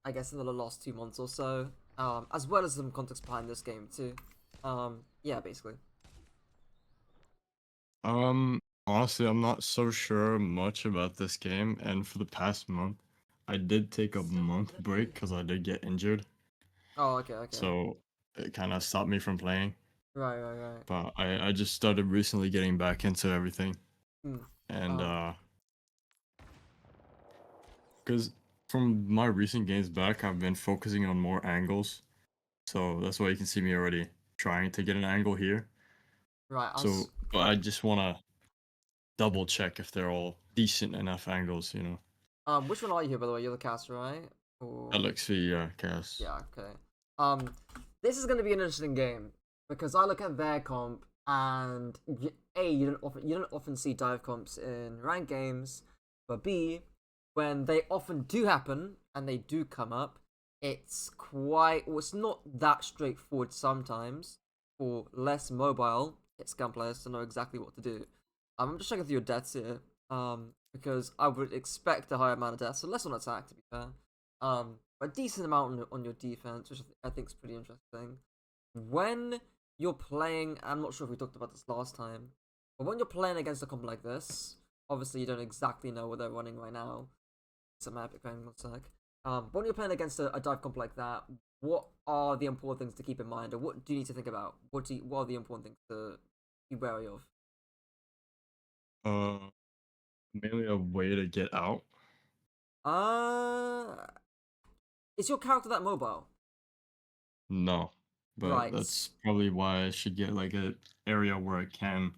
I guess in the last 2 months or so, as well as some context behind this game too. Yeah, basically. Honestly, I'm not so sure much about this game, and for the past month, I did take a month break because I did get injured, Oh, okay, okay. so it kind of stopped me from playing. Right, right, right. But I just started recently getting back into everything, Hmm. and Um, because from my recent games back, I've been focusing on more angles, so that's why you can see me already trying to get an angle here. right. So, but I just want to double check if they're all decent enough angles. Which one are you here, by the way? You're the caster, right? Or LXV, cast. yeah, okay. Um, this is gonna be an interesting game because I look at their comp and you don't often see dive comps in ranked games, but B, when they often do happen and they do come up, it's not that straightforward sometimes for less mobile hit scan players to know exactly what to do. I'm just checking through your deaths here, because I would expect a higher amount of deaths, so less on attack to be fair. A decent amount on your defense, which I think is pretty interesting. When you're playing, I'm not sure if we talked about this last time, but when you're playing against a comp like this, obviously you don't exactly know what they're running right now. Some epic thing, one sec. But when you're playing against a dive comp like that, what are the important things to keep in mind, or what do you need to think about? What are the important things to be wary of? Uh, Mainly a way to get out. Uh, is your character that mobile? No, but Right, that's probably why I should get like a area where I can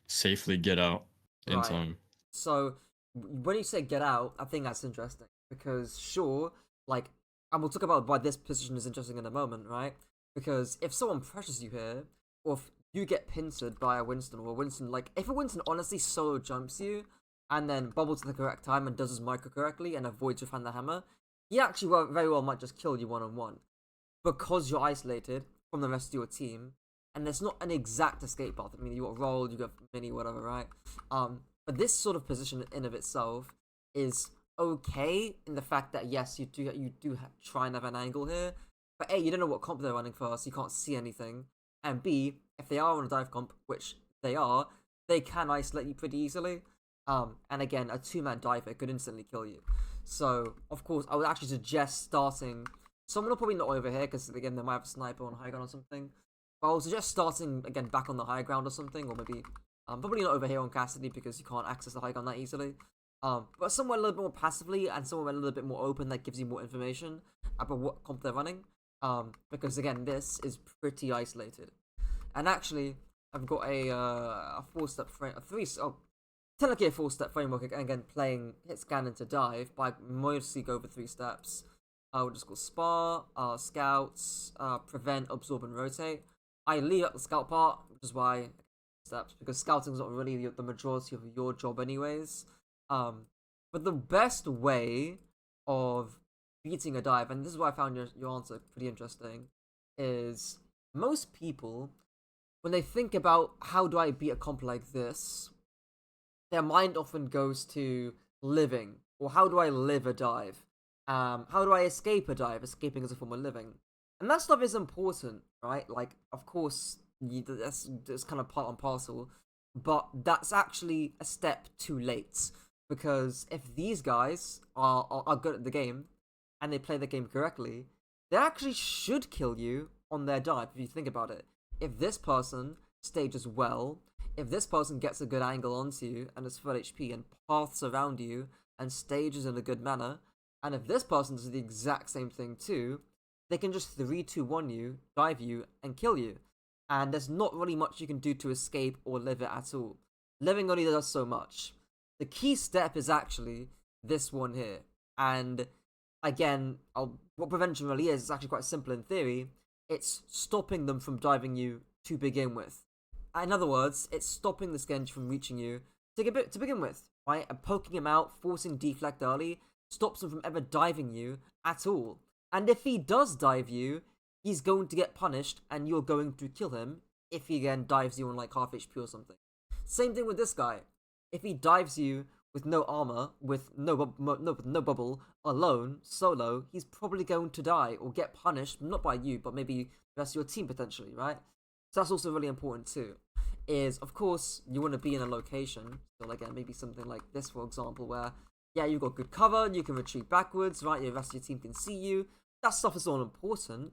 safely get out in right. time. So when you say get out, I think that's interesting because sure, like, and we'll talk about why this position is interesting in a moment, right? Because if someone pressures you here, or if you get pincered by a Winston or a Winston, like if a Winston honestly solo jumps you and then bubbles at the correct time and does his micro correctly and avoids your the hammer, he actually very well might just kill you 1-on-1 because you're isolated from the rest of your team, and there's not an exact escape path. I mean, you got rolled, you got mini, whatever, right? But this sort of position in of itself is okay in the fact that yes, you do try and have an angle here, but A, you don't know what comp they're running first, so you can't see anything, and B, if they are on a dive comp, which they are, they can isolate you pretty easily. And again, a two-man diver could instantly kill you. So, of course, I would actually suggest starting. Someone will probably not over here because again they might have a sniper on high ground or something. But I would suggest starting again back on the high ground or something, or maybe probably not over here on Cassidy because you can't access the high ground that easily. But somewhere a little bit more passively and somewhere a little bit more open that gives you more information about what comp they're running. Because again, this is pretty isolated. And actually, I've got a 4-step frame, technically a 4-step framework. Again, playing hit scan into dive, but I mostly go over 3 steps. We'll just go spar, scouts, prevent, absorb, and rotate. I leave out the scout part, which is why steps, because scouting is not really the majority of your job, anyways. But the best way of beating a dive, and this is why I found your answer pretty interesting, is most people, when they think about how do I beat a comp like this, their mind often goes to living, or how do I live a dive? How do I escape a dive? Escaping as a form of living, and that stuff is important, right? Like, of course, that's kind of part and parcel, but that's actually a step too late because if these guys are good at the game and they play the game correctly, they actually should kill you on their dive. If you think about it, if this person stages well, if this person gets a good angle onto you and is full HP and paths around you and stages in a good manner, and if this person does the exact same thing too, they can just 3-2-1 you, dive you, and kill you. And there's not really much you can do to escape or live it at all. Living only does so much. The key step is actually this one here. And again, what prevention really is actually quite simple in theory. It's stopping them from diving you to begin with. In other words, it's stopping the Genji from reaching you to begin with, right? And poking him out, forcing deflect early, stops him from ever diving you at all. And if he does dive you, he's going to get punished, and you're going to kill him if he again dives you on like half HP or something. Same thing with this guy. If he dives you with no armor, with no bubble, alone, solo, he's probably going to die or get punished, not by you, but maybe the rest of your team potentially, right? So that's also really important too. Is, of course, you want to be in a location, so again, maybe something like this, for example, where, yeah, you've got good cover, you can retreat backwards, right? The rest of your team can see you. That stuff is all important.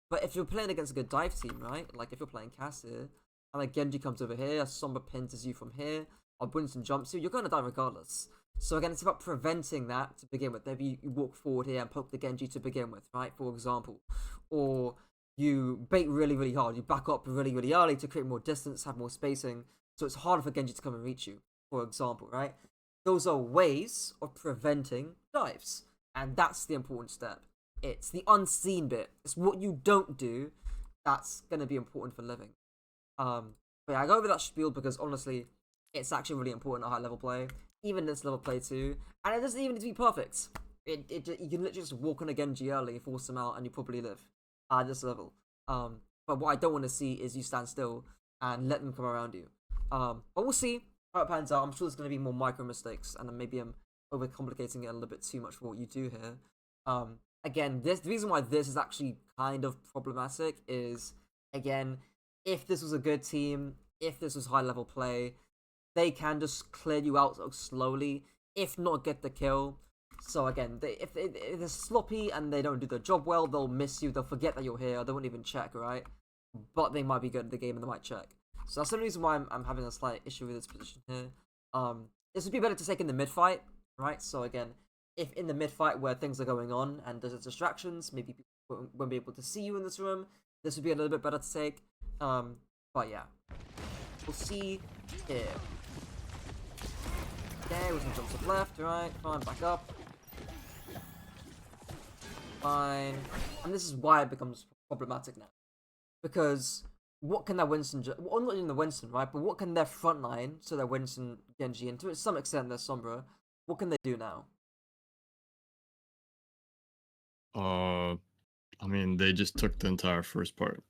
But if you're playing against a good dive team, right? Like if you're playing Cassidy, and like Genji comes over here, a Sombra pinches you from here, or Winston jumps you, you're going to die regardless. So again, it's about preventing that to begin with. Maybe you walk forward here and poke the Genji to begin with, right? For example. Or you bait really, really hard. You back up really, really early to create more distance, have more spacing, so it's harder for Genji to come and reach you, for example, right? Those are ways of preventing dives. And that's the important step. It's the unseen bit. It's what you don't do that's going to be important for living. But yeah, I go over that spiel because honestly, it's actually really important at high level play, even this level play too. And it doesn't even need to be perfect. You can literally just walk on a Genji early, force them out, and you probably live at this level. But what I don't want to see is you stand still and let them come around you. But we'll see how it pans out. I'm sure there's going to be more micro mistakes, and then maybe I'm overcomplicating it a little bit too much for what you do here. Again, the reason why this is actually kind of problematic is, again, if this was a good team, if this was high level play, they can just clear you out slowly, if not get the kill. So again, if they're sloppy and they don't do their job well, they'll miss you, they'll forget that you're here, they won't even check, right? But they might be good at the game and they might check. So that's the reason why I'm having a slight issue with this position here. This would be better to take in the mid fight, right? So again, if in the mid fight where things are going on and there's distractions, maybe people won't be able to see you in this room, this would be a little bit better to take. But yeah, we'll see here. Okay, we can jump to the left, right, fine, back up. Fine. And this is why it becomes problematic now. Because what can that Winston well, not even the Winston, right? But what can their front line, so their Winston, Genji, and to some extent their Sombra, what can they do now? I mean, they just took the entire first part.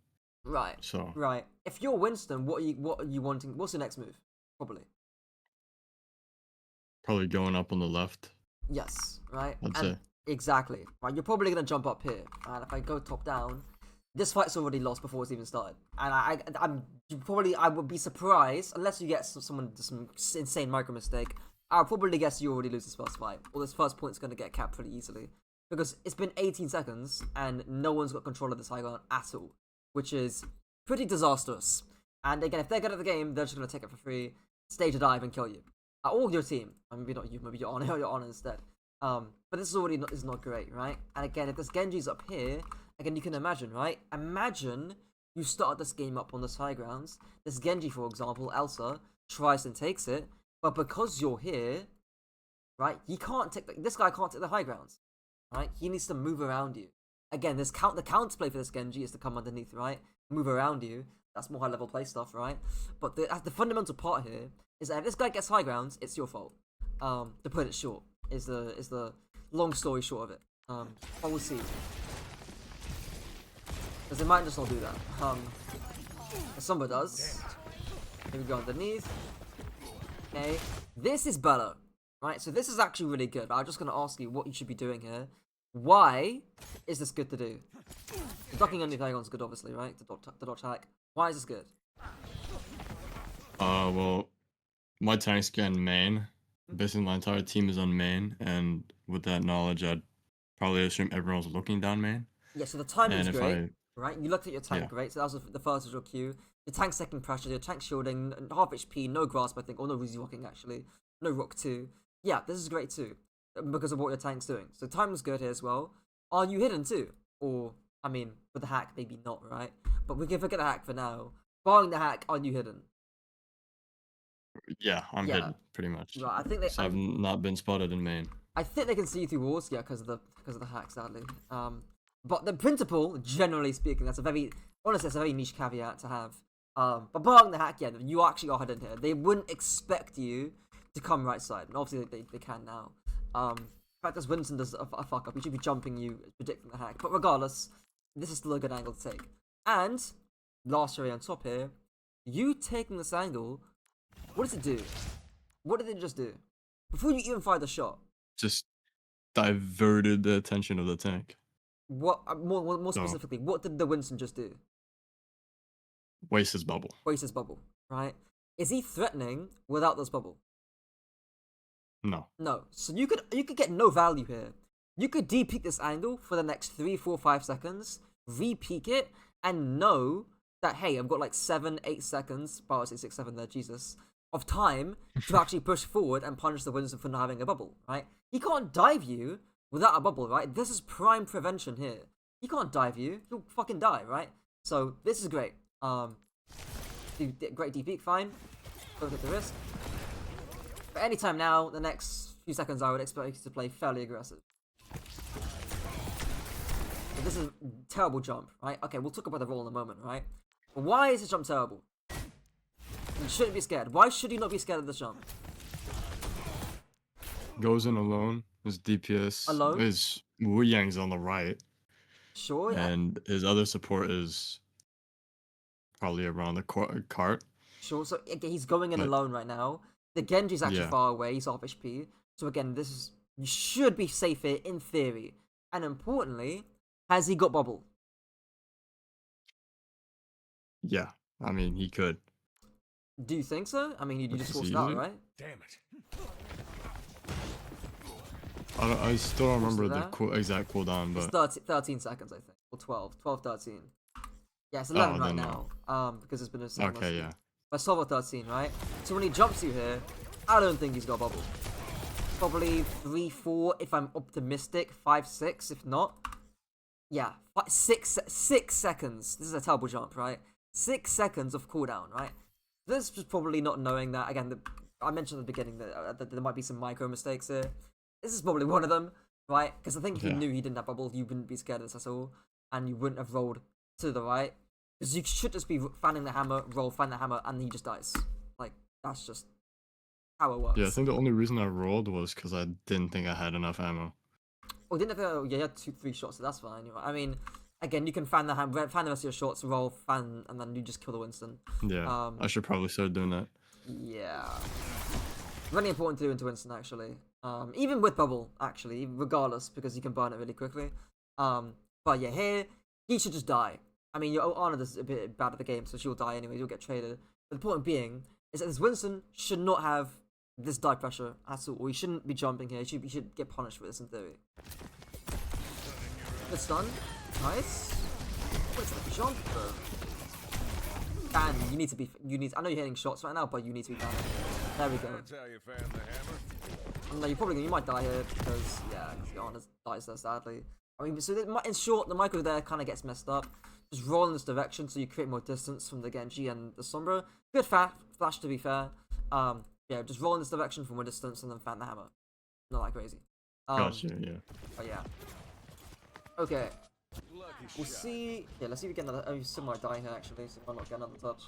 Right. So Right. If you're Winston, what are you wanting? What's your next move? Probably. probably going up on the left, Yes. Right. I'd And say. exactly. Right. You're probably gonna jump up here, and if I go top down, this fight's already lost before it's even started. And I would be surprised unless you get some insane micro mistake. I'll probably guess you already lose this first fight, or this first point's gonna get capped pretty easily because it's been 18 seconds and no one's got control of this high ground at all, which is pretty disastrous. And again, if they're good at the game, they're just gonna take it for free, stage a dive, and kill you. Or your team. Maybe not you. Maybe you're on it or you're on instead. But this is already not great, right? And again, if this Genji's up here, again, you can imagine, right? Imagine you start this game up on the high grounds. This Genji, for example, Elsa, tries and takes it, but because you're here, right, he can't take this guy can't take the high grounds, right? He needs to move around you. Again, the counterplay for this Genji is to come underneath, right? Move around you. That's more high level play stuff, right? But the fundamental part here is that if this guy gets high grounds, it's your fault. To put it short, is the long story short of it. But we'll see. Because they might just not do that. Somebody does. Here we go underneath. Okay, this is better, right? So this is actually really good. I'm just gonna ask you what you should be doing here. Why is this good to do? The ducking underneath Aegon's good, obviously, right? The dodge hack. Why is this good? Well, my tank's getting main. Basically, my entire team is on main, and with that knowledge, I'd probably assume everyone's looking down main. Yeah, so the timing's And if great, right? You looked at your tank Yeah. great, so that was the first visual cue. Your tank's second pressure, your tank shielding, half HP, no grasp, I think, or no Ruzy walking actually. No rock too. Yeah, this is great too, because of what your tank's doing. So timing's good here as well. Are you hidden too? Or, I mean, with the hack, maybe not, right? But we can forget the hack for now. Barring the hack, are you hidden? Yeah, I'm Yeah. hidden pretty much. Right, I think they. So I've not been spotted in main. I think they can see you through walls, yeah, because of the hack, sadly. But the principle, generally speaking, that's a very niche caveat to have. But barring the hack, yeah, you actually are hidden here. They wouldn't expect you to come right side, and obviously they can now. In fact, as Winston does a fuck up, he should be jumping you, predicting the hack. But regardless, this is still a good angle to take. And last area on top here, you taking this angle, what does it do? What did it just do? before you even fire the shot, Just diverted the attention of the tank. what more So specifically, what did the Winston just do? waste his bubble. Waste his bubble, right? Is he threatening without this bubble? No. No. So you could get no value here. You could de-peak this angle for the next 3, 4, 5 seconds, re-peak it, and know that hey, I've got like 7, 8 seconds, well, I say 6, 7 there, Jesus, of time to actually push forward and punish the Winston for not having a bubble, right? He can't dive you without a bubble, right? This is prime prevention here. He can't dive you, you'll fucking die, right? So this is great. Great D-peak, fine. Don't take the risk. But anytime now, the next few seconds, I would expect you to play fairly aggressive. But this is a terrible jump, right? Okay, we'll talk about the roll in a moment, right? But why is this jump terrible? You shouldn't be scared. Why should you not be scared of this jump? Goes in alone. His DPS Alone? is Wu Yang's on the right, Sure, yeah. and his other support is probably around the cart. Sure, so again, he's going in But alone right now. The Genji's actually yeah, far away, he's off HP. So again, you should be safe here in theory. And importantly, has he got bubble? yeah. I mean, he could. Do you think so? I mean, you just Just forced it out, easily. right? Damn it. I still don't remember there? the exact cooldown, It's but 13 seconds, I think. Or 12. 12, 13. Yeah, it's 11 right then now. Because it's been a second. okay, yeah. But 12 or 13, right? So when he jumps you here, I don't think he's got a bubble. Probably 3, 4 if I'm optimistic. 5, 6 if not. Yeah, 6 seconds. This is a terrible jump, right? 6 seconds of cooldown, right? This was probably not knowing that. Again, I mentioned at the beginning that there might be some micro mistakes here. This is probably one of them, right? Because I think if he Yeah. knew he didn't have bubble, you wouldn't be scared of this at all. And you wouldn't have rolled to the right. Because you should just be fanning the hammer, fan the hammer, and he just dies. Like, that's just how it works. Yeah, I think the only reason I rolled was because I didn't think I had enough ammo. Oh, didn't have yeah, you had 2, 3 shots, so that's fine. I mean, again, you can fan the fan the rest of your shots, roll, fan, and then you just kill the Winston. Yeah, I should probably start doing that. Yeah. Really important to do into Winston, actually. Even with bubble, actually, regardless, because you can burn it really quickly. But yeah, here, he should just die. I mean, your Honor is a bit bad at the game, so she'll die anyway, you'll get traded. But the point being, is that this Winston should not have this dive pressure at all. Or he shouldn't be jumping here, he should get punished for this in theory. Good stun. Nice. What's that jump, though? Dan, I know you're hitting shots right now, but you need to be down. There we go. That's how you fan the hammer. No, you might die here because Yana dies there sadly. I mean, so in short, the micro there kind of gets messed up. Just roll in this direction so you create more distance from the Genji and the Sombra. Good flash to be fair. Yeah, just roll in this direction for more distance and then fan the hammer. Not that crazy. Gotcha, yeah. But yeah. Okay. Lucky We'll shot. see. Yeah, let's see if we get another. Oh, Sim might die here actually, so we might not get another touch.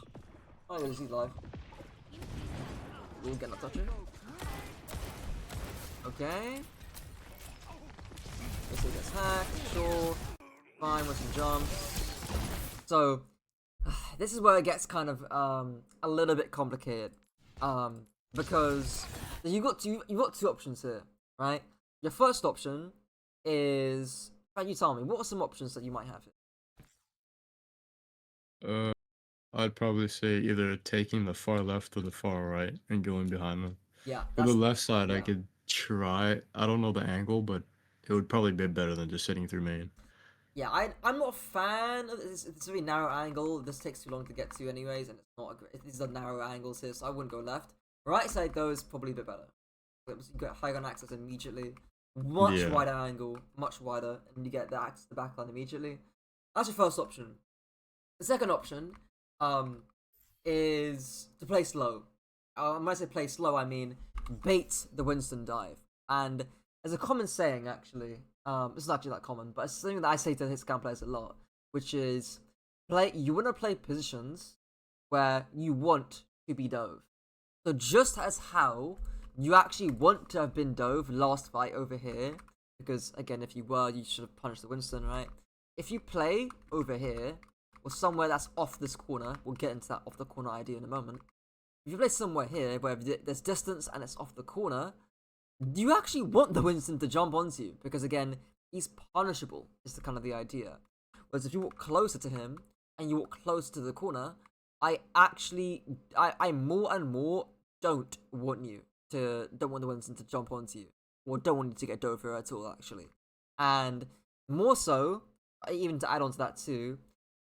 Oh, yeah, he's live. We'll get another touch here. Okay. Let's see, gets hacked. Sure. Fine with some jumps. So, this is where it gets kind of a little bit complicated. Because you got two options here, right? Your first option is. You tell me, what are some options that you might have here? I'd probably say either taking the far left or the far right and going behind them. Yeah. For the left side, I yeah. could try. I don't know the angle, but it would probably be better than just sitting through main. Yeah, I'm not a fan of this. It's a very narrow angle. This takes too long to get to, anyways, and it's not a great. These are narrow angles here, so I wouldn't go left. Right side though is probably a bit better. You get high gun access immediately, much Yeah. wider angle, much wider, and you get the access to the backline immediately. That's your first option. The second option, is to play slow. When I say play slow, I mean bait the Winston dive. And there's a common saying actually. This is actually that common, but it's something that I say to his scam players a lot, which is you want to play positions where you want to be dove. So just as how you actually want to have been dove last fight over here, because again, if you were, you should have punished the Winston, right? If you play over here, or somewhere that's off this corner, we'll get into that off the corner idea in a moment. If you play somewhere here where there's distance and it's off the corner, you actually want the Winston to jump onto you because again, he's punishable. Is the kind of the idea. Whereas if you walk closer to him and you walk closer to the corner, I more and more don't want the Winston to jump onto you, or don't want you to get Dover at all actually. And more so, even to add on to that too,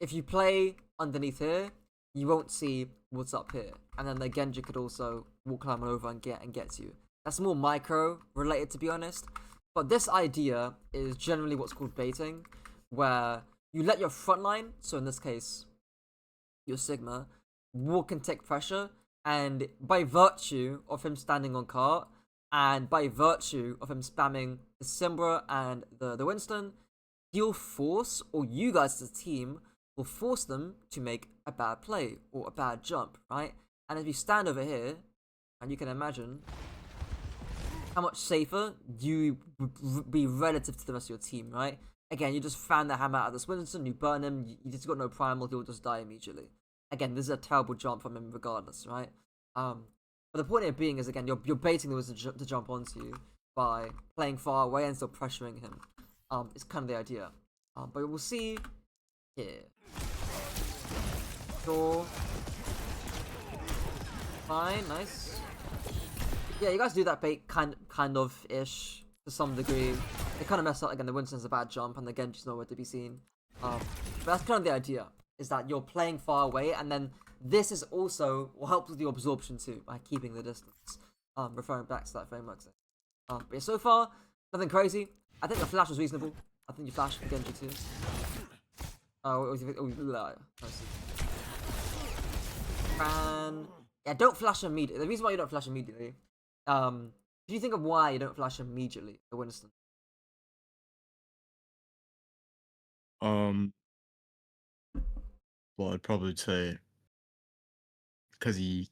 if you play underneath here, you won't see what's up here, and then the Genji could also walk climb over and get to you. That's more micro related, to be honest. But this idea is generally what's called baiting, where you let your front line, so in this case, your Sigma, walk and take pressure, and by virtue of him standing on cart, and by virtue of him spamming the Symbra and the Winston, he'll force, or you guys as a team, will force them to make a bad play, or a bad jump, right? And if you stand over here, and you can imagine how much safer you would be relative to the rest of your team, right? Again, you just fan the hammer out of this Winston, you burn him, you just got no primal, he'll just die immediately. Again, this is a terrible jump from him regardless, right? But the point of it being is, again, you're baiting the Winston to jump onto you by playing far away and still pressuring him. It's kind of the idea. But we'll see here. Sure. Fine, nice. Yeah, you guys do that bait kind of ish to some degree. They kind of mess up again. The Winston's a bad jump, and the Genji's nowhere to be seen. But that's kind of the idea, is that you're playing far away, and then this is also what helps with your absorption too by keeping the distance. Referring back to that framework. But yeah, so far nothing crazy. I think the flash was reasonable. I think you flashed for Genji too. And yeah, don't flash immediately. The reason why you don't flash immediately, do you think of why you don't flash immediately for Winston? Well, I'd probably say because he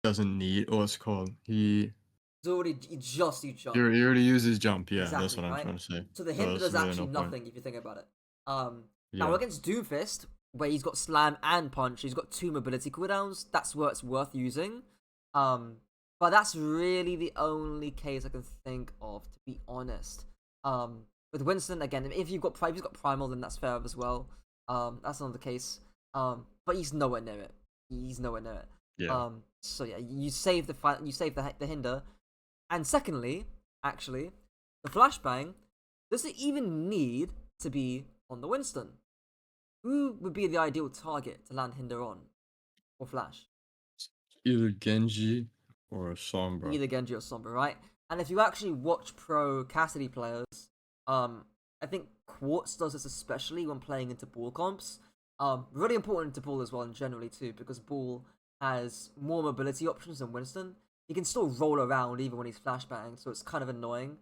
doesn't need what's it called. He Just you jump. he already used his jump. Yeah, Exactly, that's what I'm right? trying to say. So the So hinder there's does really actually no point. nothing if you think about it. Yeah. Now against Doomfist, where he's got slam and punch, he's got 2 mobility cooldowns. That's where it's worth using. But that's really the only case I can think of, to be honest. With Winston, again, if he's got primal, then that's fair as well. That's another case. But he's nowhere near it. He's nowhere near it. Yeah. So yeah, you save the hinder, and secondly, actually, the flashbang doesn't even need to be on the Winston. Who would be the ideal target to land hinder on, or flash? Either Genji or Sombra. Either Genji or Sombra, right? And if you actually watch pro Cassidy players, I think Quartz does this especially when playing into ball comps. Really important to ball as well, and generally too, because ball has more mobility options than Winston. He can still roll around even when he's flashbang, so it's kind of annoying.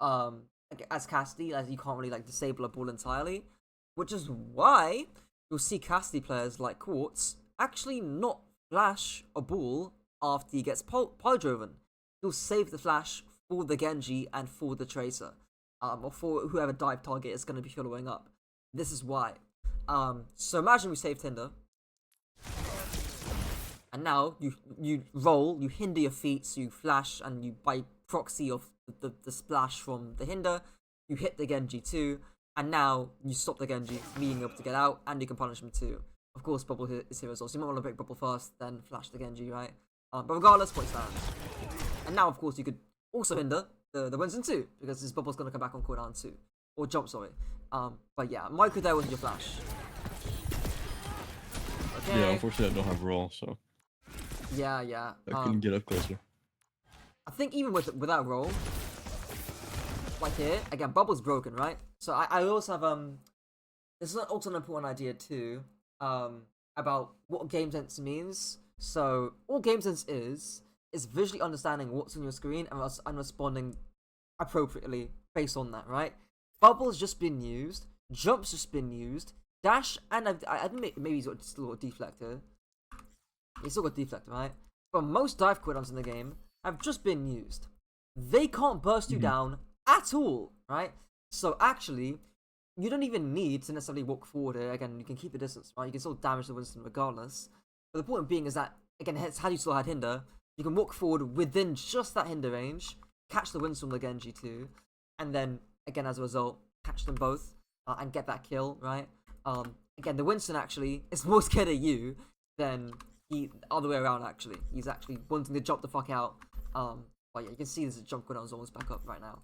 As Cassidy, as you can't really like disable a ball entirely, which is why you'll see Cassidy players like Quartz actually not flash a ball after he gets poly-driven. He'll save the flash for the Genji and for the Tracer, or for whoever dive target is going to be following up. This is why. So imagine we saved hinder, and now you roll, you hinder your feet, so you flash, and you by proxy of the splash from the hinder, you hit the Genji too, and now you stop the Genji from being able to get out, and you can punish him too. Of course, bubble is here as well, so you might want to break bubble first, then flash the Genji, right? But regardless, point stands. And now, of course, you could also hinder the Winston too, because his bubble's going to come back on cooldown too. Or jump, sorry. But yeah, Micro there wasn't your flash. Okay. Yeah, unfortunately I don't have roll, so Yeah. I couldn't get up closer. I think even with that roll, like here, again, bubble's broken, right? So I also have this is also an important idea too, about what game sense means. So all game sense is visually understanding what's on your screen and responding appropriately based on that, right? Bubble's just been used, jump's just been used, dash, and I think maybe he's got still got deflect here. He's still got deflect, right? But most dive cooldowns in the game have just been used. They can't burst you down at all, right? So actually, you don't even need to necessarily walk forward here. Again, you can keep the distance, right? You can still damage the Winston regardless. But the point being is that, again, it's how you still had hinder. You can walk forward within just that hinder range, catch the Winston with the Genji too, and then again as a result catch them both and get that kill, right? Again, the Winston actually is more scared of you than the other way around. Actually, he's actually wanting to jump the fuck out. But yeah, you can see there's a jump when I was almost back up right now.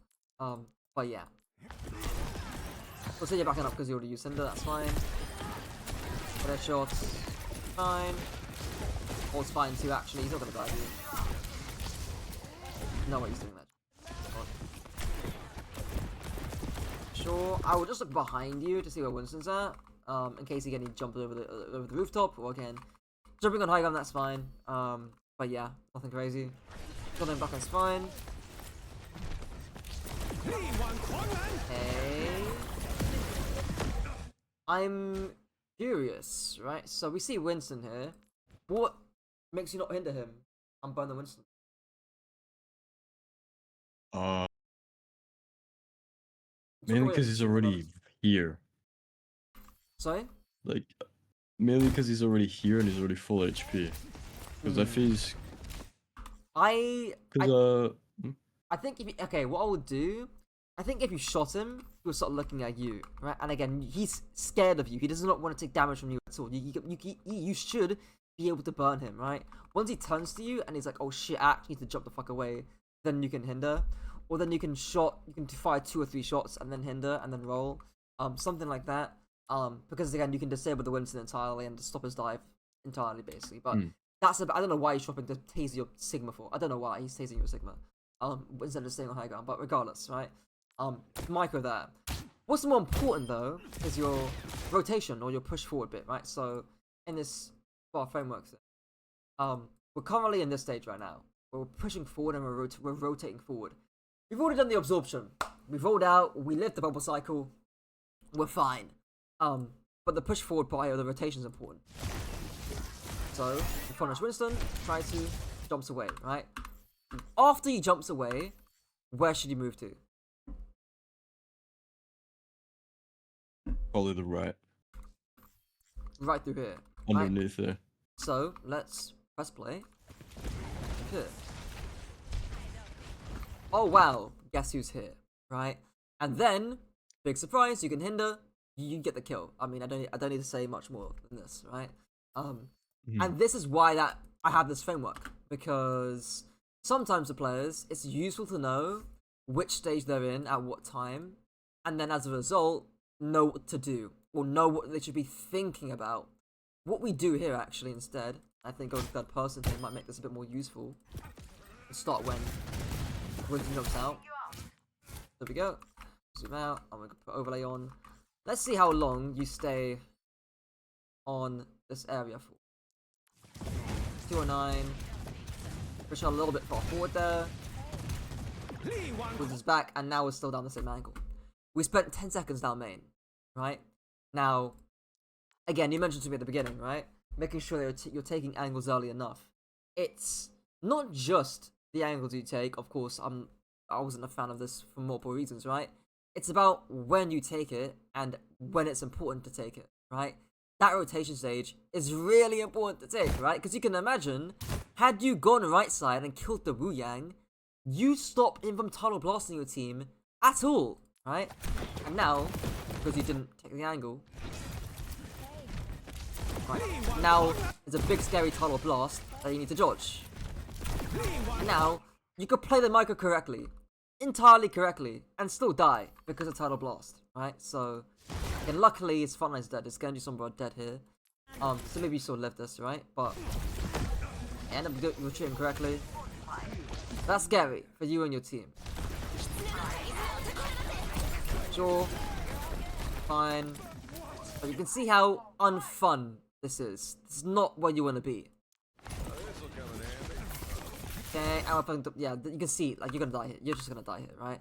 But yeah, we'll say you're backing up because you already used Cinder. That's fine. Head shots, fine. All's fine too. Actually, he's not gonna die. Dude. No way he's doing that. Sure, I will just look behind you to see where Winston's at. In case he again jumps over the rooftop, or again jumping on high ground. That's fine. But yeah, nothing crazy. Jumping back is fine. Okay. I'm curious, right? So we see Winston here. What makes you not hinder him and burn the Winston? Mainly because he's already here. Sorry? Like, mainly because he's already here and he's already full HP. Because if he's... I hmm? think if you, okay, what I would do, I think if you shot him, he will start looking at you, right? And again, he's scared of you. He does not want to take damage from you at all. You should be able to burn him, right? Once he turns to you and he's like, oh shit, I actually need to jump the fuck away, then you can hinder. Or then you can fire 2 or 3 shots and then hinder and then roll. Something like that. Because again, you can disable the Winston entirely and stop his dive entirely, basically. But that's I don't know why he's dropping to taser your Sigma for. I don't know why he's tasing your Sigma. Instead of staying on high ground. But regardless, right? Micro there. What's more important though is your rotation or your push forward bit, right? So in this framework thing, we're currently in this stage right now. We're pushing forward and we're rotating forward. We've already done the absorption. We've rolled out. We lived the bubble cycle. We're fine. But the push forward part of the rotation is important. So you punish Winston. Try to jumps away, right? After he jumps away, where should you move to? Probably the right. Right through here. Underneath there. So let's press play. Here. Oh wow, guess who's here, right? And then, big surprise, you can hinder, you get the kill. I mean, I don't need to say much more than this, right? And this is why that I have this framework, because sometimes the players, it's useful to know which stage they're in at what time, and then as a result, know what to do, or know what they should be thinking about. What we do here, actually, instead, I think going third person here might make this a bit more useful. We'll start when Winston jumps out. There we go. Zoom out. I'm going to put overlay on. Let's see how long you stay on this area for. 209. Push out a little bit far forward there. Winston's back, and now we're still down the same angle. We spent 10 seconds down main, right? Now, again, you mentioned to me at the beginning, right? Making sure that you're taking angles early enough. It's not just the angles you take. Of course, I wasn't a fan of this for multiple reasons, right? It's about when you take it and when it's important to take it, right? That rotation stage is really important to take, right? Because you can imagine, had you gone right side and killed the Wu Yang, you stop him from tunnel blasting your team at all, right? And now, because you didn't take the angle, right, now there's a big scary tunnel blast that you need to dodge. And now, you could play the micro correctly, entirely correctly, and still die because of tunnel blast, right? So, again, luckily his frontline's dead. His Genji Sombra dead here. So maybe you still live this, right? But end up retreating correctly. That's scary for you and your team. Sure, fine, but you can see how unfun this is. This is not where you want to be. Okay, yeah, you can see, like, you're gonna die here. You're just gonna die here, right?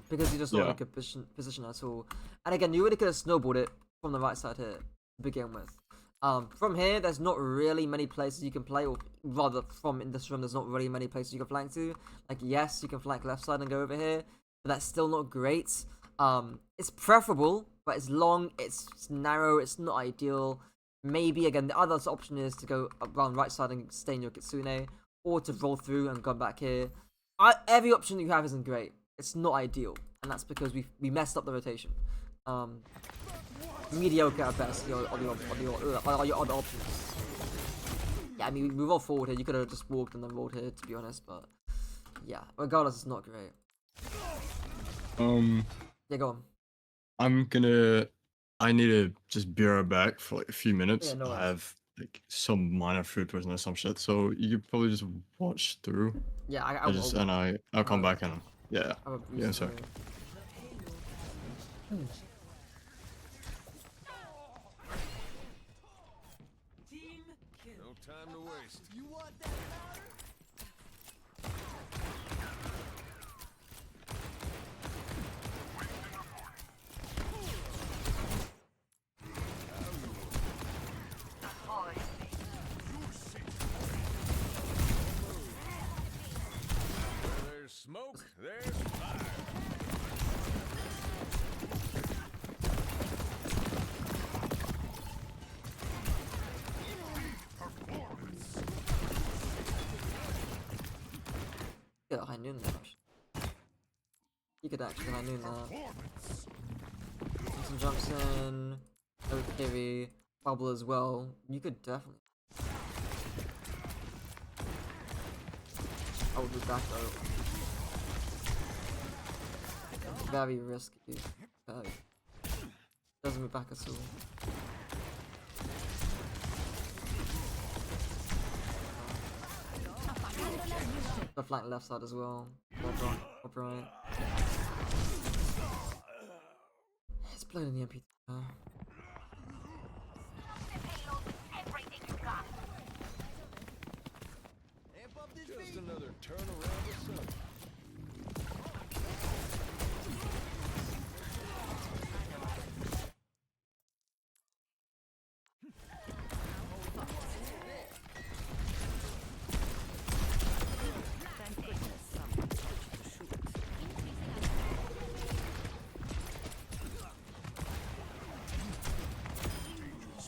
Because you're just not in a good position at all. And again, you really could have snowballed it from the right side here to begin with. From here, there's not really many places you can play, or rather, from in this room, there's not really many places you can flank to. Like, yes, you can flank left side and go over here, but that's still not great. It's preferable, but it's long, it's narrow, it's not ideal. Maybe, again, the other option is to go around right side and stay in your Kitsune, or to roll through and come back here. every option that you have isn't great. It's not ideal, and that's because we messed up the rotation. Mediocre at best. Your other options. Yeah, I mean we rolled forward here. You could have just walked and then rolled here, to be honest. But yeah, regardless, it's not great. Yeah, go on. I need to just be right back for like a few minutes. Yeah, no I worries. have like some minor food poisoning or some shit, so you could probably just watch through. Yeah, I'll come back and yeah, I have a yeah, sorry. No time to waste. You want that powder? Where there's smoke, there's fire. Yeah, high noon there. You could actually high noon that. Some jumps in, no carry, bubble as well. You could definitely. I would be back though. Very risky. Doesn't move back at all. The flank left side as well. Top right. It's blown in the MP. Amp up this Just beat. another turn around the sun.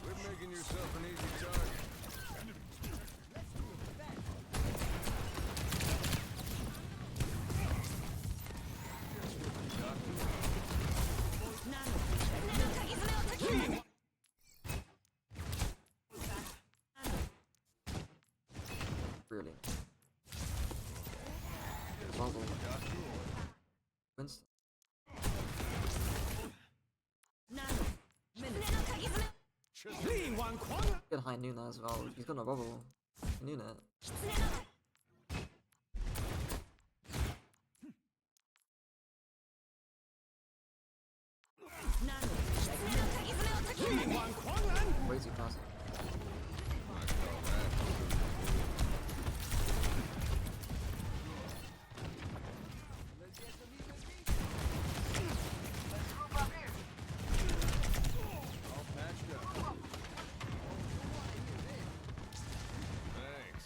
Quit making yourself an easy target. Really. Bubble. Winston. Get high noon as well. He's got no bubble. Noon it. Way too fast. All patched up. Thanks.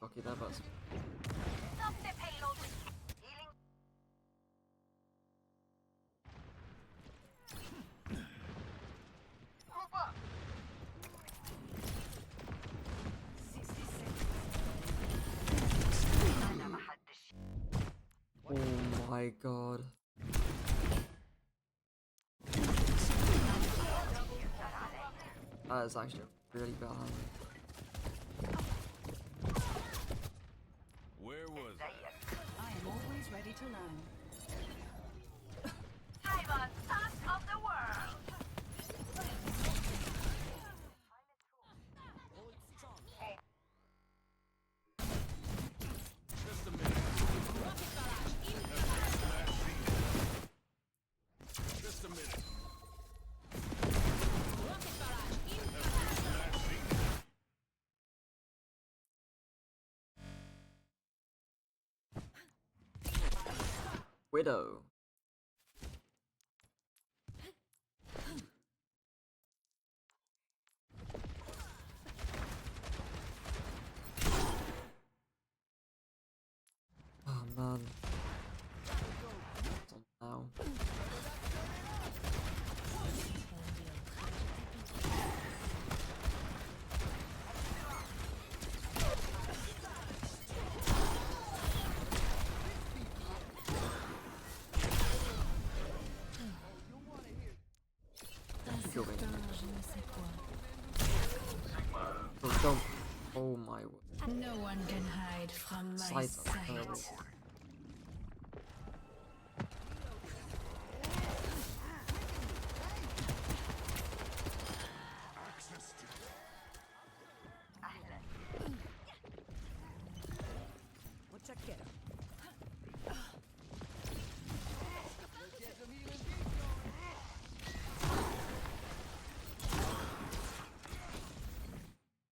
Okay, that bust. Oh my god. That is actually really bad. Where was I? I am always ready to learn. I'm on top of the world. Just a minute. Just a minute. Widow. my word. No one can hide from my Sights are terrible. sight.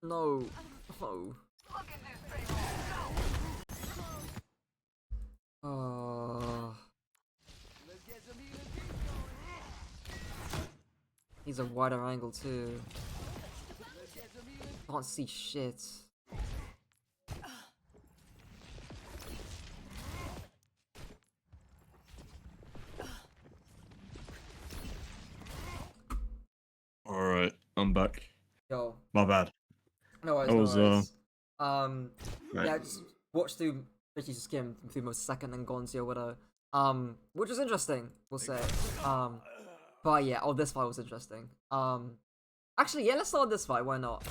No. Oh. Oh. He's a wider angle too. Can't see shit. Alright, I'm back. Yo. My bad. No worries, That no was, worries. Right. Yeah, just watch through, basically just skim through most second and gone to your widow. Which was interesting, we'll say. But yeah, this fight was interesting. Actually, yeah, let's start with this fight, why not?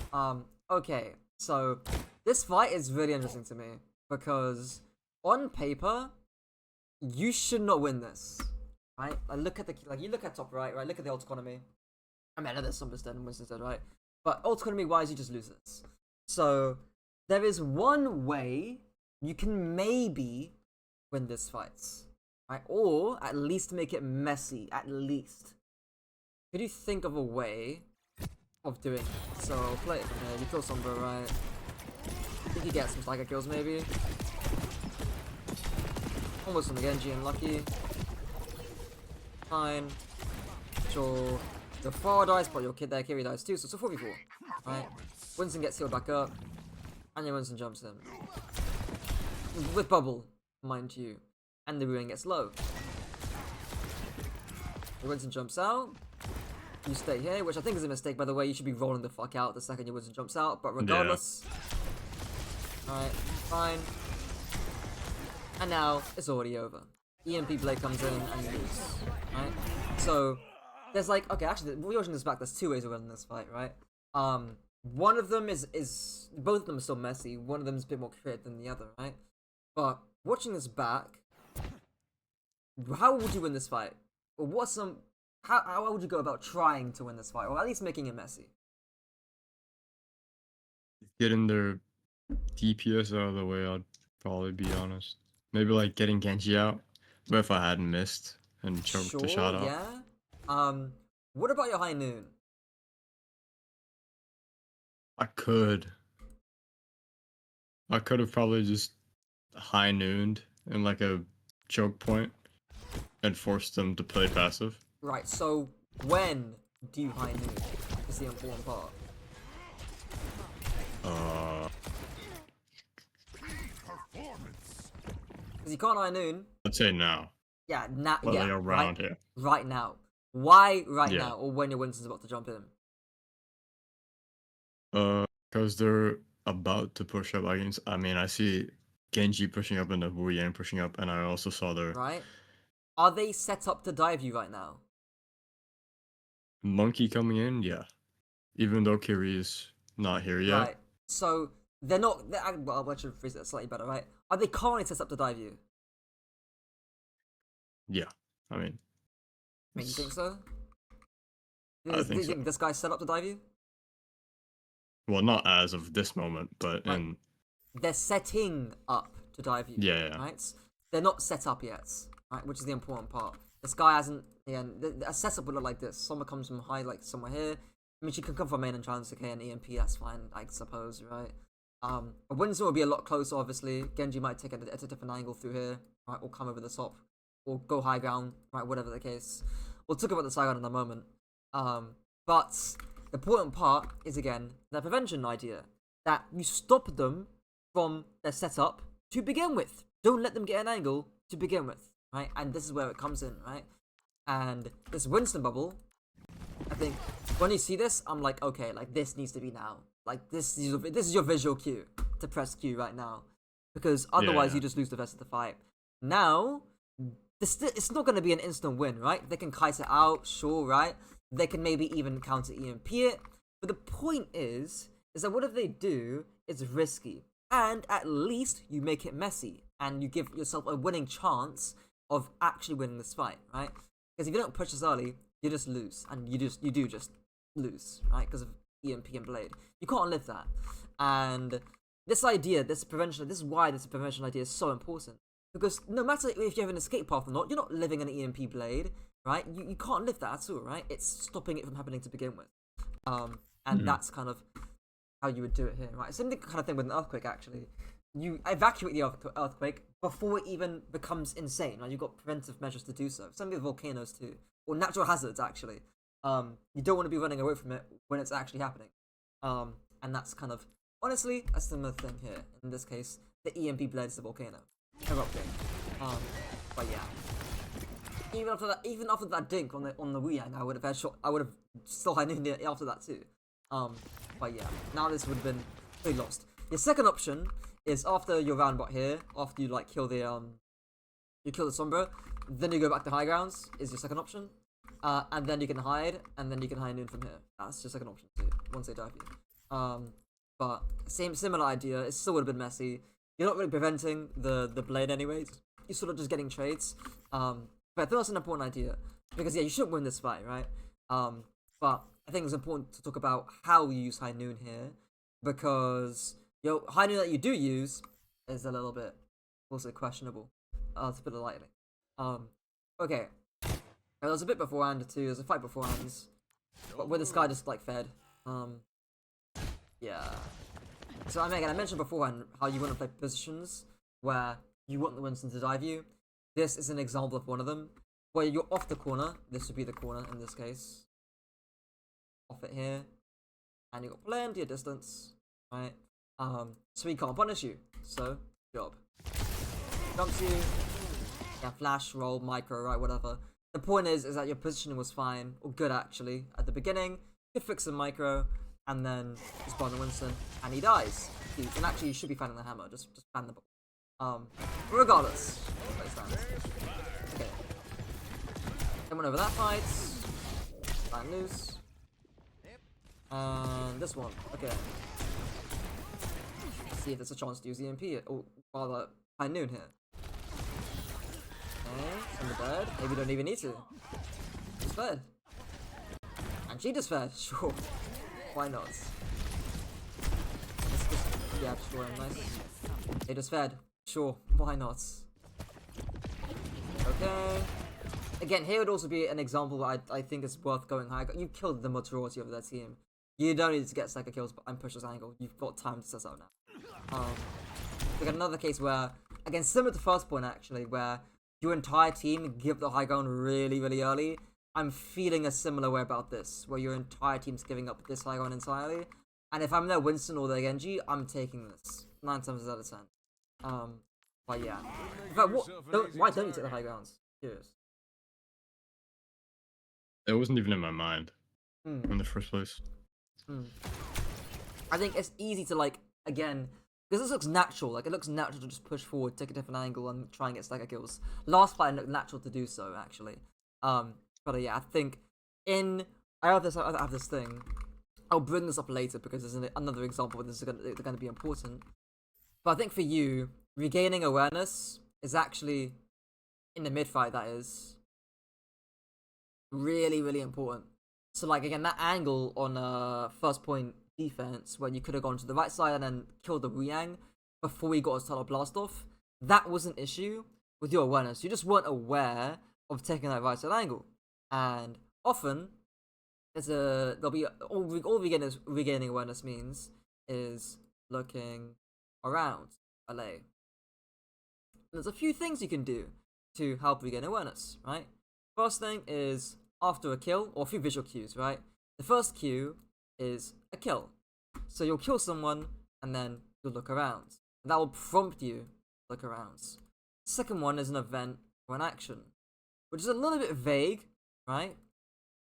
Okay, so this fight is really interesting to me because on paper, you should not win this, right? Look at you look at top right? Look at the ult economy. I mean, I know there's some dead and Winston's dead, right? But ult economy wise, you just lose this. So there is one way you can maybe win this fight, right? Or at least make it messy. At least. Could you think of a way of doing it? So play it from here. You kill Sombra, right? I think you get some stagger kills maybe. Almost on the Genji and Lucky. Fine. Sure. The Pharah dies, but your kid there, Kiri dies too, so it's a 4v4. Right? Winston gets healed back up. And your Winston jumps in. With bubble, mind you. And the ruin gets low. Your Winston jumps out. You stay here, which I think is a mistake, by the way. You should be rolling the fuck out the second your Winston jumps out, but regardless. Yeah. Alright, fine. And now, it's already over. EMP Blade comes in and you lose. Right? So, there's like, okay, actually, we're watching this back, there's two ways of winning this fight, right? One of them is both of them are still messy. One of them is a bit more creative than the other, right? But watching this back, how would you win this fight? Or what's some? How would you go about trying to win this fight, or at least making it messy? Getting their DPS out of the way, I'd probably be honest. Maybe like getting Genji out, but if I hadn't missed and choked the shot out. Yeah. What about your high noon? I could have probably just high nooned in like a choke point and forced them to play passive. Right. So when do you high noon? Is the important part. Because you can't high noon. I'd say now. Yeah. Now. But Yeah. like around here. Right now. Why right Yeah. now, or when your Winston's about to jump in? Because they're about to push up against. I mean, I see Genji pushing up and the Wu Yang pushing up, and I also saw their Right? Are they set up to dive you right now? monkey coming in. Yeah, even though Kiri is not here yet. Right. So they're not. Well, I should phrase that slightly better, right? Are they currently set up to dive you? Yeah, I mean, You think so? I Do think you so. think this guy's set up to dive you? well, not as of this moment, but Right. in They're setting up to dive you. Yeah. Right? They're not set up yet, right? Which is the important part. This guy hasn't. Yeah, a setup would look like this. Someone comes from high, like somewhere here. I mean, she could come from main and trans, okay, and EMP. That's fine, I suppose, right? But Winston will be a lot closer, obviously. Genji might take it at a different angle through here, right? Or come over the top, or go high ground, right? Whatever the case. We'll talk about the side ground in a moment. But the important part is again the prevention idea that you stop them from their setup to begin with. Don't let them get an angle to begin with, right? And this is where it comes in, right? And this Winston bubble, I think when you see this, I'm like, okay, like this needs to be now. Like this is your visual cue to press Q right now, because otherwise Yeah. you just lose the rest of the fight. Now, it's not going to be an instant win, right? They can kite it out, sure, right? They can maybe even counter EMP it. But the point is that what if they do it's risky. And at least you make it messy, and you give yourself a winning chance of actually winning this fight, right? Because if you don't push this early, you just lose, and you do just lose, right? Because of EMP and Blade. You can't live that. And this idea, this is why this prevention idea is so important. Because no matter if you have an escape path or not, you're not living an EMP Blade, right? You can't live that at all, right? It's stopping it from happening to begin with. And that's kind of how you would do it here, right? Same kind of thing with an earthquake, actually. You evacuate the earthquake before it even becomes insane, right? You've got preventive measures to do so. Same with volcanoes too, or natural hazards, actually. You don't want to be running away from it when it's actually happening. And that's kind of, honestly, a similar thing here. In this case, the EMP Blade is the volcano erupting. But yeah. Even after that dink on the Wuyang, I would have still had in after that too. But yeah, now this would have been pretty lost. Your second option is after your roundabout here, after you like kill the Sombra, then you go back to high grounds is your second option. And then you can hide, and then you can high noon from here. That's your second option too, once they dive you. But similar idea, it still would have been messy. You're not really preventing the Blade anyways. You're sort of just getting trades. But I think that's an important idea. Because yeah, you shouldn't win this fight, right? But I think it's important to talk about how you use high noon here. Because high noon that you do use is a little bit also questionable. To put it lightly. Okay. There was a bit beforehand too, there's a fight beforehand. But where this guy just like fed. Yeah. So I mentioned beforehand how you want to play positions where you want the Winston to dive you. This is an example of one of them. Where you're off the corner, this would be the corner in this case. Off it here. And you've got plenty of distance. Right? So he can't punish you. So, job. Jumps you. Yeah, flash, roll, micro, right, whatever. The point is that your positioning was fine, or good actually, at the beginning. You fix the micro, and then just ban the Winston, and he dies. And actually, you should be fanning the hammer, just ban the ball. Regardless. Okay. Then went over that fight. Ban loose. And this one, okay. Let's see if there's a chance to use EMP, or rather, high noon here. Okay, in the bed. Maybe you don't even need to. Just fed. And she just fed, sure. Why not? Let's just, yeah, destroy him, nice. They just fed, sure, why not? Okay. Again, here would also be an example I think is worth going high. You killed the majority of their team. You don't need to get second kills and push this angle. You've got time to set up now. We got another case where, again, similar to first point actually, where your entire team give the high ground really, really early. I'm feeling a similar way about this, where your entire team's giving up this high ground entirely. And if I'm their Winston or their Genji, I'm taking this 9 times out of 10. But yeah. In fact, why don't you take the high grounds? Curious. It wasn't even in my mind in the first place. I think it's easy to like, again, because this looks natural. Like, it looks natural to just push forward, take a different angle, and try and get stagger kills. Last fight looked natural to do so, actually. But yeah, I think I have this thing. I'll bring this up later because there's another example where this is going to be important. But I think for you, regaining awareness is actually, in the mid fight, that is really, really important. So like, again, that angle on first point defense where you could have gone to the right side and then killed the Wuyang before we got a start blast off, that was an issue with your awareness. You just weren't aware of taking that right side angle. And often, there'll be all regaining awareness means is looking around LA. There's a few things you can do to help regain awareness, right? First thing is after a kill, or a few visual cues, right? The first cue is a kill. So you'll kill someone and then you'll look around. And that will prompt you to look around. Second one is an event or an action, which is a little bit vague, right?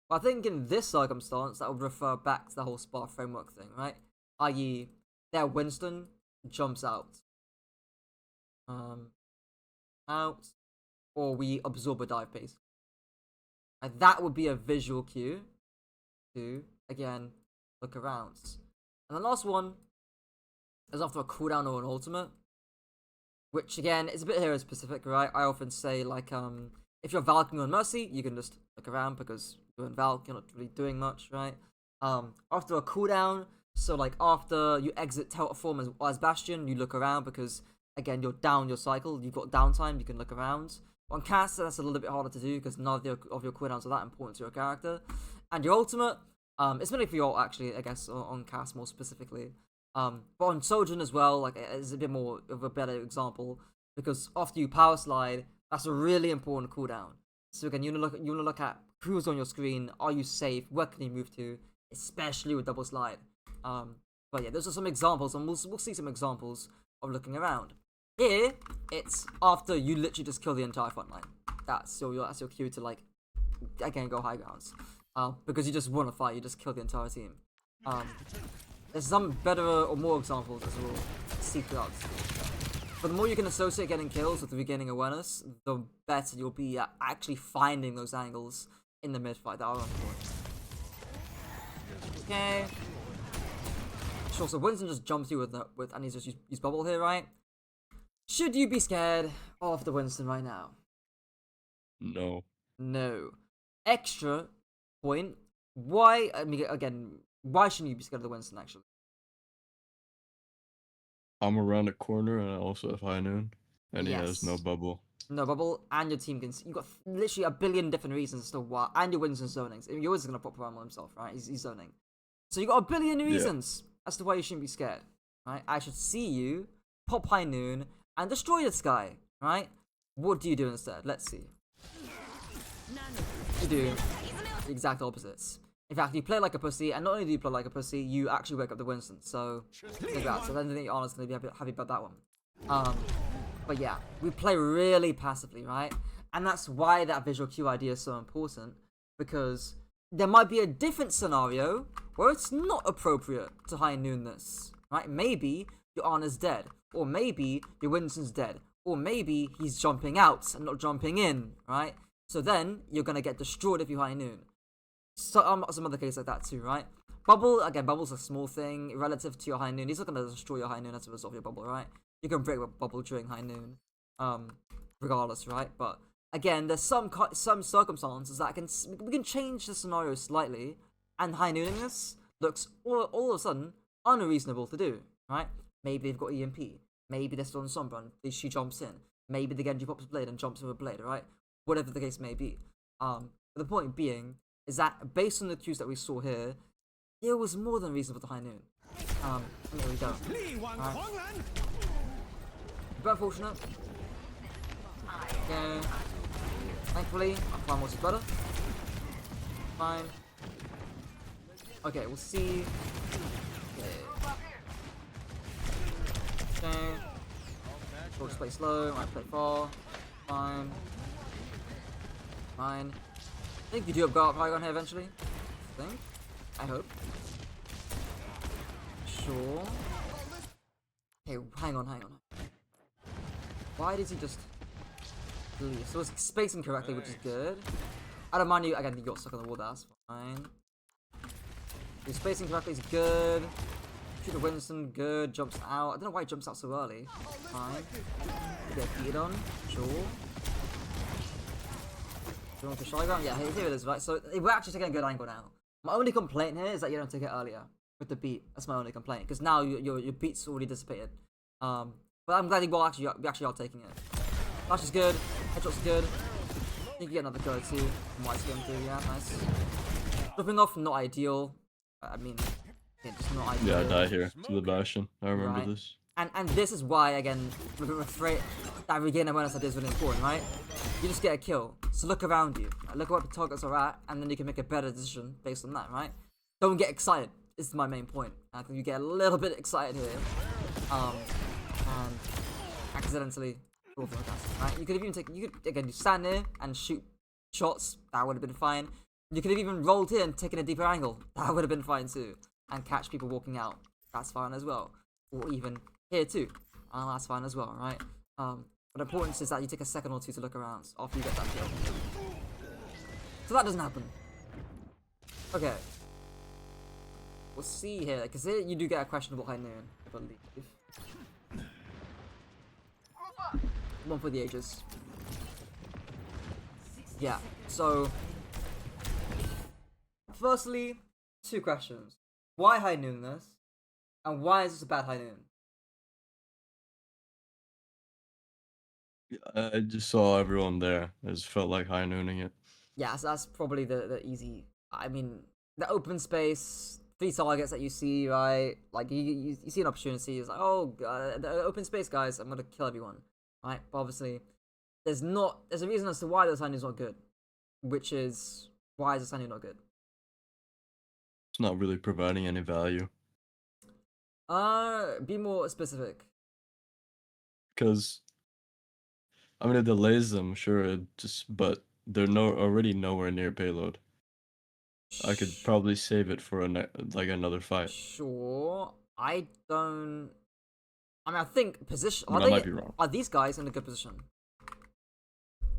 But I think in this circumstance, that would refer back to the whole SPA framework thing, right? I.e., their Winston jumps out. Or we absorb a dive base. And that would be a visual cue to, again, look around. And the last one is after a cooldown or an ultimate. Which again is a bit hero specific, right? I often say like if you're Valking on Mercy, you can just look around because you're in Valk, you're not really doing much, right? After a cooldown, so like after you exit Terraform as Bastion, you look around because again you're down your cycle, you've got downtime, you can look around. On Caster, that's a little bit harder to do because none of your cooldowns are that important to your character. And your ultimate, it's mainly for your ult actually, I guess, on Cast more specifically. But on Sojourn as well, like it's a bit more of a better example because after you power slide, that's a really important cooldown. So again, you wanna look at who's on your screen, are you safe, where can you move to, especially with double slide. But yeah, those are some examples, and we'll see some examples of looking around. Here, it's after you literally just kill the entire front line. That's your cue to like again go high grounds. Because you just want to fight, you just kill the entire team. There's some better or more examples as well. See throughout. But the more you can associate getting kills with regaining awareness, the better you'll be at actually finding those angles in the mid fight that are important. Okay. Sure, so Winston just jumps you with and he's just use bubble here, right? Should you be scared of the Winston right now? No. No. Extra point. Why? I mean, again, why shouldn't you be scared of the Winston actually? I'm around the corner and I also have high noon. And he has no Yes. bubble. No bubble, and your team can. You got literally a billion different reasons as to why, and your Winston zoning. So you're always gonna pop around himself, right? He's zoning. So you got a billion reasons as to why you shouldn't be scared, right? I should see you pop high noon and destroy this guy, right? What do you do instead? Let's see. You do the exact opposites. In fact, you play like a pussy, and not only do you play like a pussy, you actually wake up the Winston. So, congrats. So I don't think you're honestly gonna be happy about that one. But yeah, we play really passively, right? And that's why that visual cue idea is so important, because there might be a different scenario where it's not appropriate to high noon this, right? Maybe your Ana's dead, or maybe your Winston's dead, or maybe he's jumping out and not jumping in, right? So then you're gonna get destroyed if you high noon. So some other cases like that too, right? Bubble, again, bubble's a small thing relative to your high noon. He's not gonna destroy your high noon as a result of your bubble, right? You can break bubble during high noon, regardless, right? But again, there's some circumstances that we can change the scenario slightly, and high nooning this looks all of a sudden unreasonable to do, right? Maybe they've got EMP, maybe they're still on Sunburn, she jumps in, maybe the Genji pops a blade and jumps with a blade, right? Whatever the case may be. But the point being is that based on the cues that we saw here, it was more than reasonable to high noon. And there we go. But unfortunate. Okay. Thankfully, our plan was better. Fine. Okay, we'll see. Okay. We'll just play slow, might play far. Fine. Fine. I think you do have go up Paragon here eventually. I think. I hope. Sure. Okay, hang on. Why did he just leave? So it's spacing correctly, which is good. I don't mind you. Again, you got stuck on the wall. That's fine. You're spacing correctly is good. Shoot the Winston, good. Jumps out. I don't know why he jumps out so early. Fine. Get beat on. Sure. Do you want to shy ground? Yeah, here it is, right? So we're actually taking a good angle now. My only complaint here is that you don't take it earlier with the beat. That's my only complaint, because now your beat's already dissipated. But I'm glad we actually are taking it. Flash is good. Headshot's good. I think you get another go too. White's going through, yeah, nice. Dropping off, not ideal. I mean, it's not ideal. Yeah, I die here to the Bastion. I remember this. And this is why, again, we're afraid that regain awareness idea is really important, right? You just get a kill, so look around you. Look at what the targets are at, and then you can make a better decision based on that, right? Don't get excited. This is my main point. I think you get a little bit excited here, and accidentally fall from the castle, right? You could have even again, you stand there and shoot shots. That would have been fine. You could have even rolled here and taken a deeper angle. That would have been fine too. And catch people walking out. That's fine as well. Or even here too. That's fine as well, right? But important is that you take a second or two to look around after you get that kill. So that doesn't happen. Okay. We'll see here, because here you do get a questionable high noon. believe. One for the ages. Yeah, so firstly, 2 questions. Why high noon this? And why is this a bad high noon? I just saw everyone there. I just felt like high nooning it. Yeah, so that's probably the easy. I mean, the open space, 3 targets that you see, right? Like, you see an opportunity, it's like, oh, the open space, guys, I'm gonna kill everyone, right? But obviously, there's a reason as to why this high noon's not good. Which is, why is this high noon not good? It's not really providing any value. Be more specific. Because, I mean, it delays them, sure, but they're already nowhere near payload. I could probably save it for another fight. Sure. I don't. I mean, I think position. I might be wrong. Are these guys in a good position?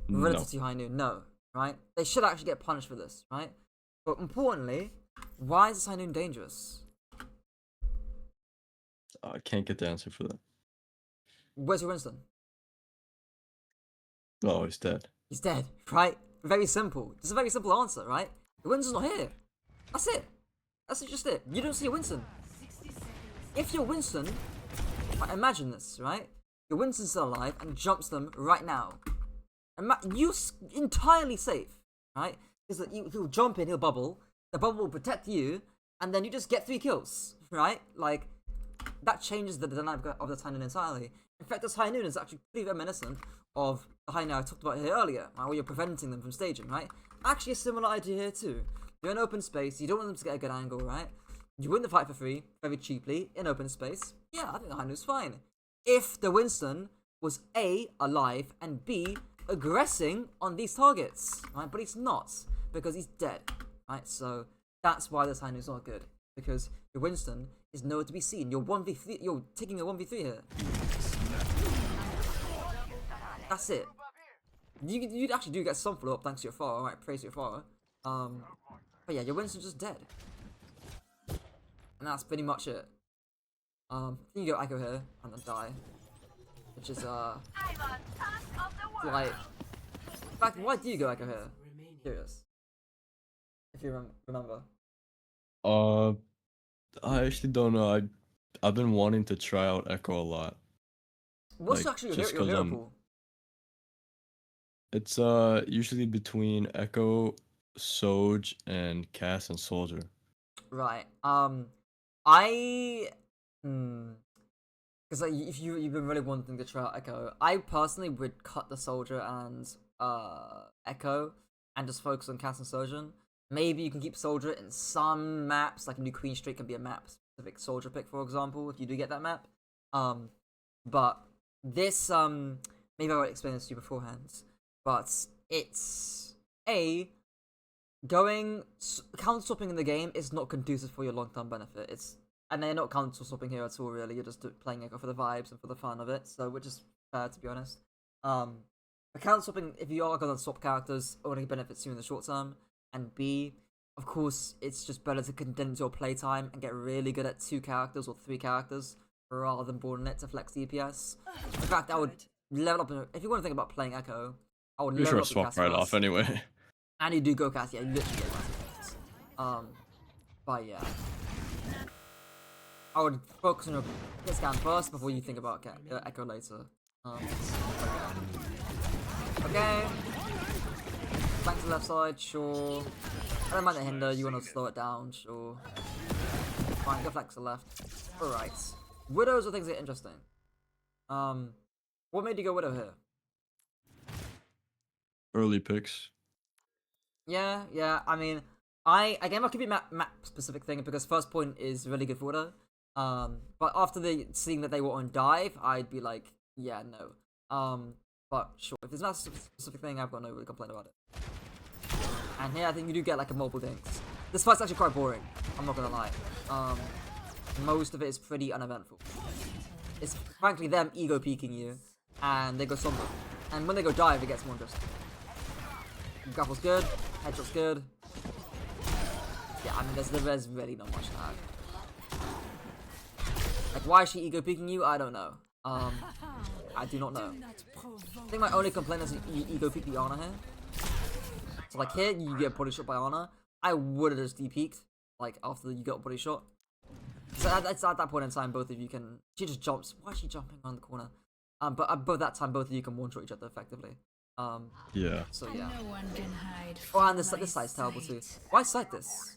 No. Relative to high noon, no. Right? They should actually get punished for this, right? But importantly, why is this high noon dangerous? I can't get the answer for that. Where's your Winston? Oh, he's dead. He's dead, right? Very simple. It's a very simple answer, right? Your Winston's not here. That's it. That's just it. You don't see a Winston. If your Winston, imagine this, right? Your Winston's still alive and jumps them right now. You're entirely safe, right? Because he'll jump in, he'll bubble. The bubble will protect you, and then you just get 3 kills, right? Like, that changes the dynamic of this high noon entirely. In fact, this high noon is actually pretty reminiscent of the high noon I talked about here earlier, right? Where you're preventing them from staging, right? Actually, a similar idea here too. You're in open space, you don't want them to get a good angle, right? You win the fight for free, very cheaply, in open space. Yeah, I think the high noon's fine. If the Winston was A, alive, and B, aggressing on these targets, right? But he's not, because he's dead, right? So that's why this high noon's not good, because your Winston is nowhere to be seen. You're 1v3, you're taking a 1v3 here. That's it. You actually do get some follow-up thanks to your Pharah, right? Praise your Pharah. But yeah, your Winston's just dead. And that's pretty much it. You go Echo here, and then die. Which is, I'm on top of the world. like... In fact, why do you go Echo here? Curious. If you remember. I actually don't know. I've been wanting to try out Echo a lot. What's Like, actually just your 'cause hero I'm- pool? It's usually between Echo, Soj, and Cass and Soldier. Right. Because like, if you've been really wanting to try out Echo, I personally would cut the Soldier and Echo and just focus on Cass and Sojourn. Maybe you can keep Soldier in some maps, like New Queen Street can be a map specific Soldier pick, for example, if you do get that map. But this maybe I won't explain this to you beforehand, but it's counter swapping in the game is not conducive for your long-term benefit. And they're not counter swapping here at all, really. You're just playing Echo for the vibes and for the fun of it, so which is fair, to be honest. But counter swapping, if you are going to swap characters, only benefits you in the short term. And B, of course, it's just better to condense your playtime and get really good at 2 characters or 3 characters rather than broaden it to flex DPS. In fact, I would level up. If you want to think about playing Echo, I would You're level sure up swap right off anyway. And you do go cast, yeah, you literally get massive. But yeah. I would focus on your hit scan first before you think about Echo later. Okay. Flank to the left side, sure. I don't mind the hinder, you want to slow it down, sure. Fine, go flank to the left. Alright. Widows are things that get interesting. What made you go Widow here? Early picks. Yeah, I mean, again, I'll keep it map specific thing because first point is really good for Widow. But after seeing that they were on dive, I'd be like, yeah, no. But sure, if it's not a specific thing, I've got no really complaint about it. And here, I think you do get like a mobile dinks. This fight's actually quite boring. I'm not gonna lie. Most of it is pretty uneventful. It's frankly them ego peeking you, and they go somber. And when they go dive, it gets more interesting. Grapple's good, headshot's good. Yeah, I mean, there's really not much to add. Like, why is she ego peeking you? I don't know. I do not know. I think my only complaint is you ego peek the Ana here. So like here, you get body shot by Ana. I would have just de-peeked, like after you got body shot. So at that point in time, both of you can. She just jumps. Why is she jumping around the corner? But at both that time, both of you can one-shot each other effectively. Yeah. So yeah. No one can hide Oh, from and this my side's terrible too. sight. Why cite this?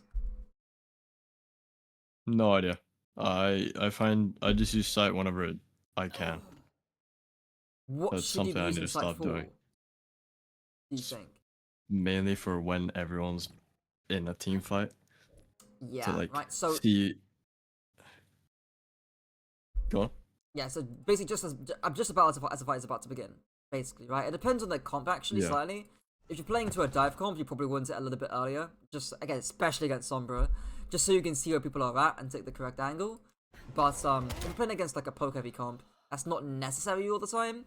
No idea. I find I just use sight whenever I can. What That's should you be something I need using to sight stop for? doing. Do you think? Mainly for when everyone's in a team fight Yeah. to like Right. So see. Go on. yeah. So basically, just about as a fight is about to begin. Basically, right? It depends on the comp actually Yeah. slightly. If you're playing to a dive comp, you probably want it a little bit earlier. Just again, especially against Sombra, just so you can see where people are at and take the correct angle. But if you're playing against like a poke heavy comp, that's not necessary all the time.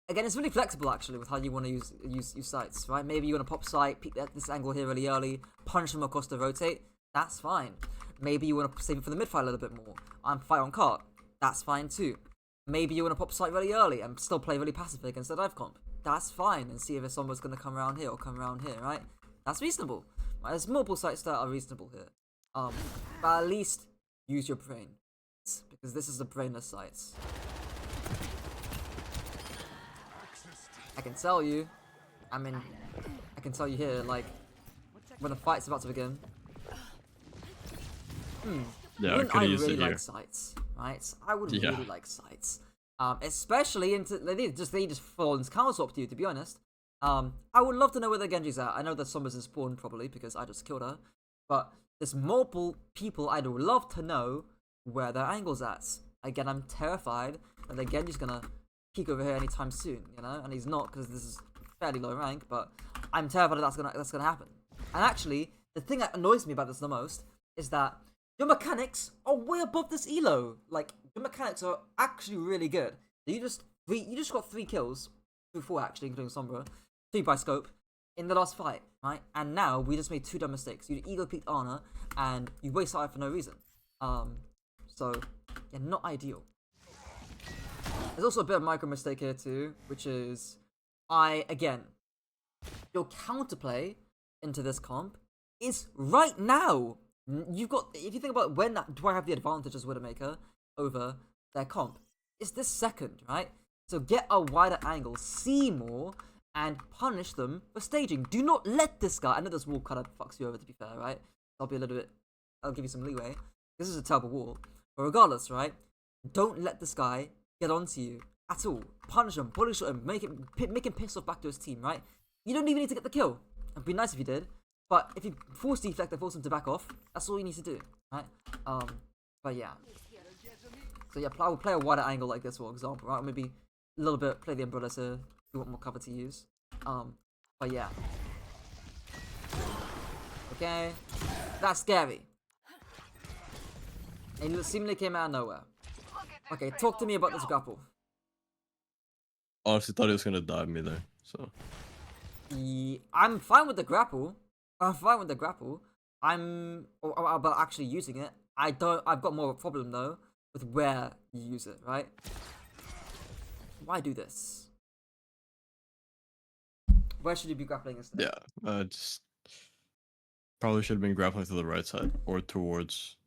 Again, it's really flexible actually with how you want to use sights, right? Maybe you want to pop sight, peek at this angle here really early, punch them across the rotate. That's fine. Maybe you want to save it for the mid fight a little bit more and fight on cart. That's fine too. Maybe you want to pop sight really early and still play really passively against the dive comp. That's fine, and see if someone's going to come around here or come around here, right? That's reasonable. Right? There's multiple sites that are reasonable here. But at least use your brain, because this is the brainless sites. I can tell you, I can tell you here, like, when the fight's about to begin. Yeah, I Wouldn't could I have used really it here. like sights, right? I would Yeah. really like sights. Especially into they just full on counter swap to you, to be honest. I would love to know where the Genji's at. I know that Sombra's in spawn probably because I just killed her, but there's multiple people I'd love to know where their angle's at. Again, I'm terrified that the Genji's gonna peek over here anytime soon, you know, and he's not because this is fairly low rank. But I'm terrified that that's gonna happen. And actually, the thing that annoys me about this the most is that your mechanics are way above this elo. Like, your mechanics are actually really good. You just got 3 kills, 4 actually, including Sombra, 3 by scope, in the last fight, right? And now we just made 2 dumb mistakes. You ego peeked Ana, and you waste out for no reason. So yeah, not ideal. There's also a bit of micro mistake here too, which is again, your counterplay into this comp is right now. You've got, if you think about when do I have the advantage as Widowmaker over their comp, it's this second, right? So get a wider angle, see more, and punish them for staging. Do not let this guy, I know this wall kind of fucks you over to be fair, right? I'll give you some leeway. This is a terrible wall. But regardless, right? Don't let this guy get onto you at all. Punish him, body shot him, make him piss off back to his team, right? You don't even need to get the kill. It'd be nice if you did. But if you force deflect and force him to back off, that's all you need to do, right? But yeah. So yeah, I would play a wider angle like this, for example, right? Maybe a little bit, play the umbrella to if you want more cover to use. But yeah. Okay. That's scary. And it seemingly came out of nowhere. Okay, talk to me about this grapple. Honestly, thought he was gonna dive me there. So I'm fine with the grapple. I'm about actually using it. I've got more of a problem though with where you use it, right? Why do this? Where should you be grappling instead? yeah, just probably should have been grappling to the right side or towards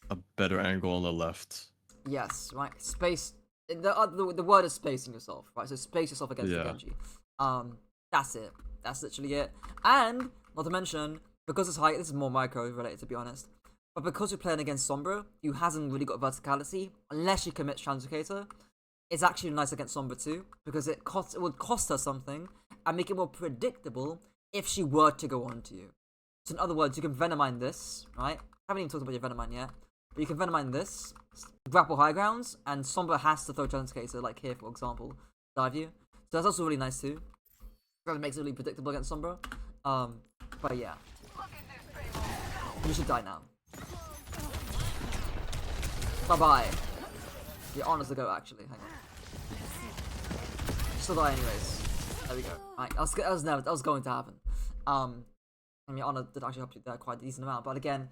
a better angle on the left. Yes, right. Space. The word is spacing yourself, right? So space yourself against the Yeah. Genji. That's it. That's literally it. And not to mention, because it's high, this is more micro related to be honest. But because you're playing against Sombra, who hasn't really got verticality, unless you commit Translocator, it's actually nice against Sombra too, because it would cost her something and make it more predictable if she were to go on to you. So in other words, you can Venomine this, right? I haven't even talked about your Venomine yet. But you can Venomine this, grapple high grounds, and Sombra has to throw Translocator, like here for example, dive you. So that's also really nice too. That makes it really predictable against Sombra. But yeah. You should die now. Bye-bye. You're honest to go, actually. Hang on. Still die anyways. There we go. Right, that was going to happen. I mean, Honor did actually help you there quite a decent amount. But again,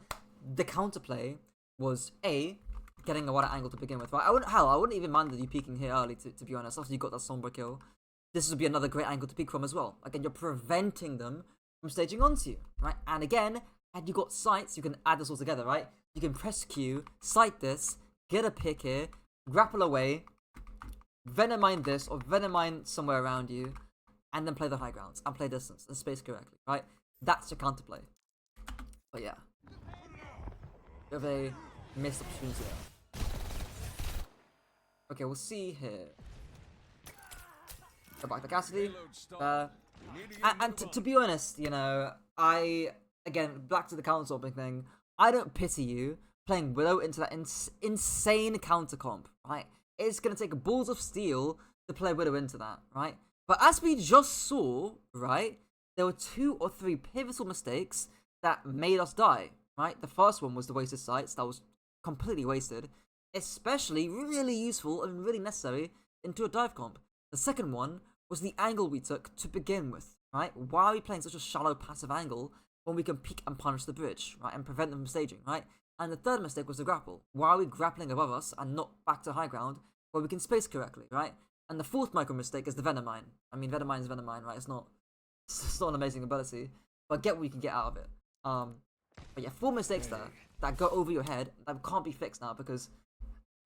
the counterplay was A, getting a wider angle to begin with, right? I wouldn't even mind you peeking here early, to be honest. After you got that Sombra kill, this would be another great angle to peek from as well. Again, you're preventing them from staging onto you, right? And again, had you got sights, you can add this all together, right? You can press Q, sight this, get a pick here, grapple away, Venomine this, or Venomine somewhere around you, and then play the high grounds, and play distance, and space correctly, right? That's your counterplay. But yeah. You have a missed opportunity there. Okay, we'll see here. Go back to Cassidy. And to be honest, you know, again, back to the counter swapping thing, I don't pity you playing Widow into that insane counter comp, right? It's going to take balls of steel to play Widow into that, right? But as we just saw, right, there were 2 or 3 pivotal mistakes that made us die, right? The first one was the wasted sights. That was completely wasted. Especially really useful and really necessary into a dive comp. The second one was the angle we took to begin with, right? Why are we playing such a shallow passive angle when we can peek and punish the bridge, right? And prevent them from staging, right? And the third mistake was the grapple. Why are we grappling above us and not back to high ground where we can space correctly, right? And the fourth micro mistake is the Venomine. I mean, Venomine is Venomine, right? It's not an amazing ability, but get what you can get out of it. But yeah, 4 mistakes there that go over your head that can't be fixed now because,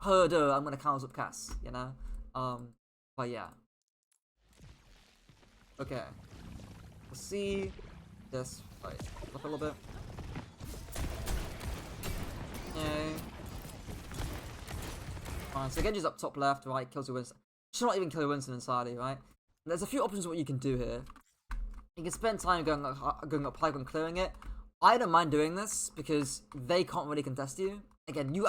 I'm gonna counter up Cass, you know? But yeah. Okay. We'll see this fight. Up a little bit. Okay. Fine, so Genji's up top left, right? Kills your Winston. Should not even kill your Winston inside, right? There's a few options of what you can do here. You can spend time going up high and clearing it. I don't mind doing this because they can't really contest you. Again, you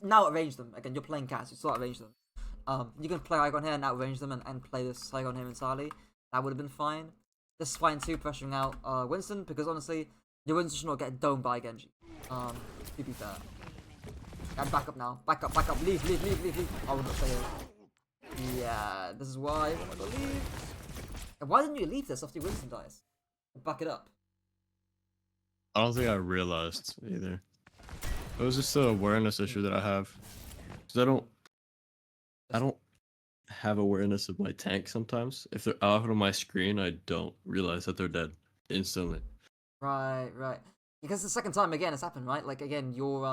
now outrange them. Again, you're playing Cass, you still outrange them. You can play Icon here and outrange them and play this Icon here entirely. That would have been fine. This is fine too, pressuring out Winston, because honestly, your Winston should not get domed by Genji. To be fair. And back up now. Back up. Leave. I would not say it. Yeah, this is why I want to leave. And why didn't you leave this after your Winston dies? Back it up. I don't think I realized either. It was just an awareness issue that I have. Because I don't have awareness of my tank sometimes. If they're out of my screen, I don't realize that they're dead instantly. Right. Because the second time again it's happened, right? Like again, your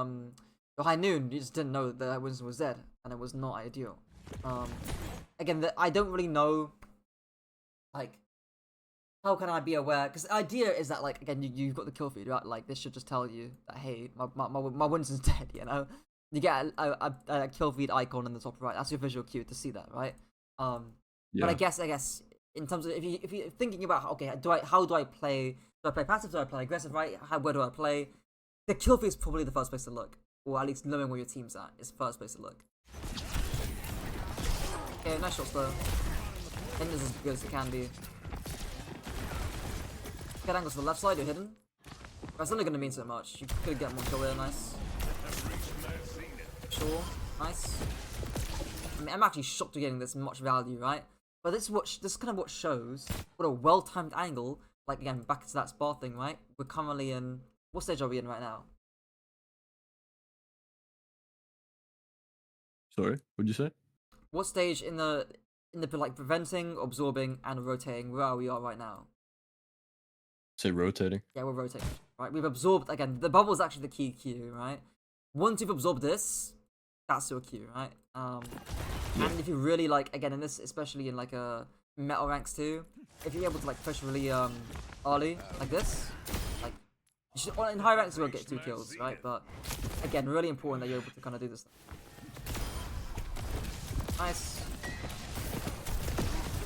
high noon, you just didn't know that Winston was dead, and it was not ideal. Again, I don't really know, like, how can I be aware? Because the idea is that, like, again, you've got the kill feed, right? Like, this should just tell you that, hey, my Winston's dead, you know? You get a kill feed icon in the top right. That's your visual cue to see that, right? Yeah. But I guess, in terms of, if you're thinking about, okay, how do I play? Do I play passive? Do I play aggressive, right? Where do I play? The kill feed is probably the first place to look. Or at least knowing where your team's at is the first place to look. Okay, nice shots though. I think this is as good as it can be. Get angles to the left side, you're hidden. That's only gonna mean so much. You could get one kill there, nice. Sure, nice. I mean, I'm actually shocked you're getting this much value, right? But this kind of what shows what a well-timed angle. Like again, back to that spar thing, right? We're currently in, what stage are we in right now? Sorry, what'd you say? What stage in the like preventing, absorbing, and rotating? Where are we right now? Say rotating. Yeah, we're rotating. Right, we've absorbed again. The bubble is actually the key Q, right? Once you've absorbed this, that's your Q, right? And if you really like, again, in this, especially in like a metal ranks too, if you're able to like push really early like this, like you should, in high ranks you won't get 2 kills, right? But again, really important that you're able to kind of do this. Nice.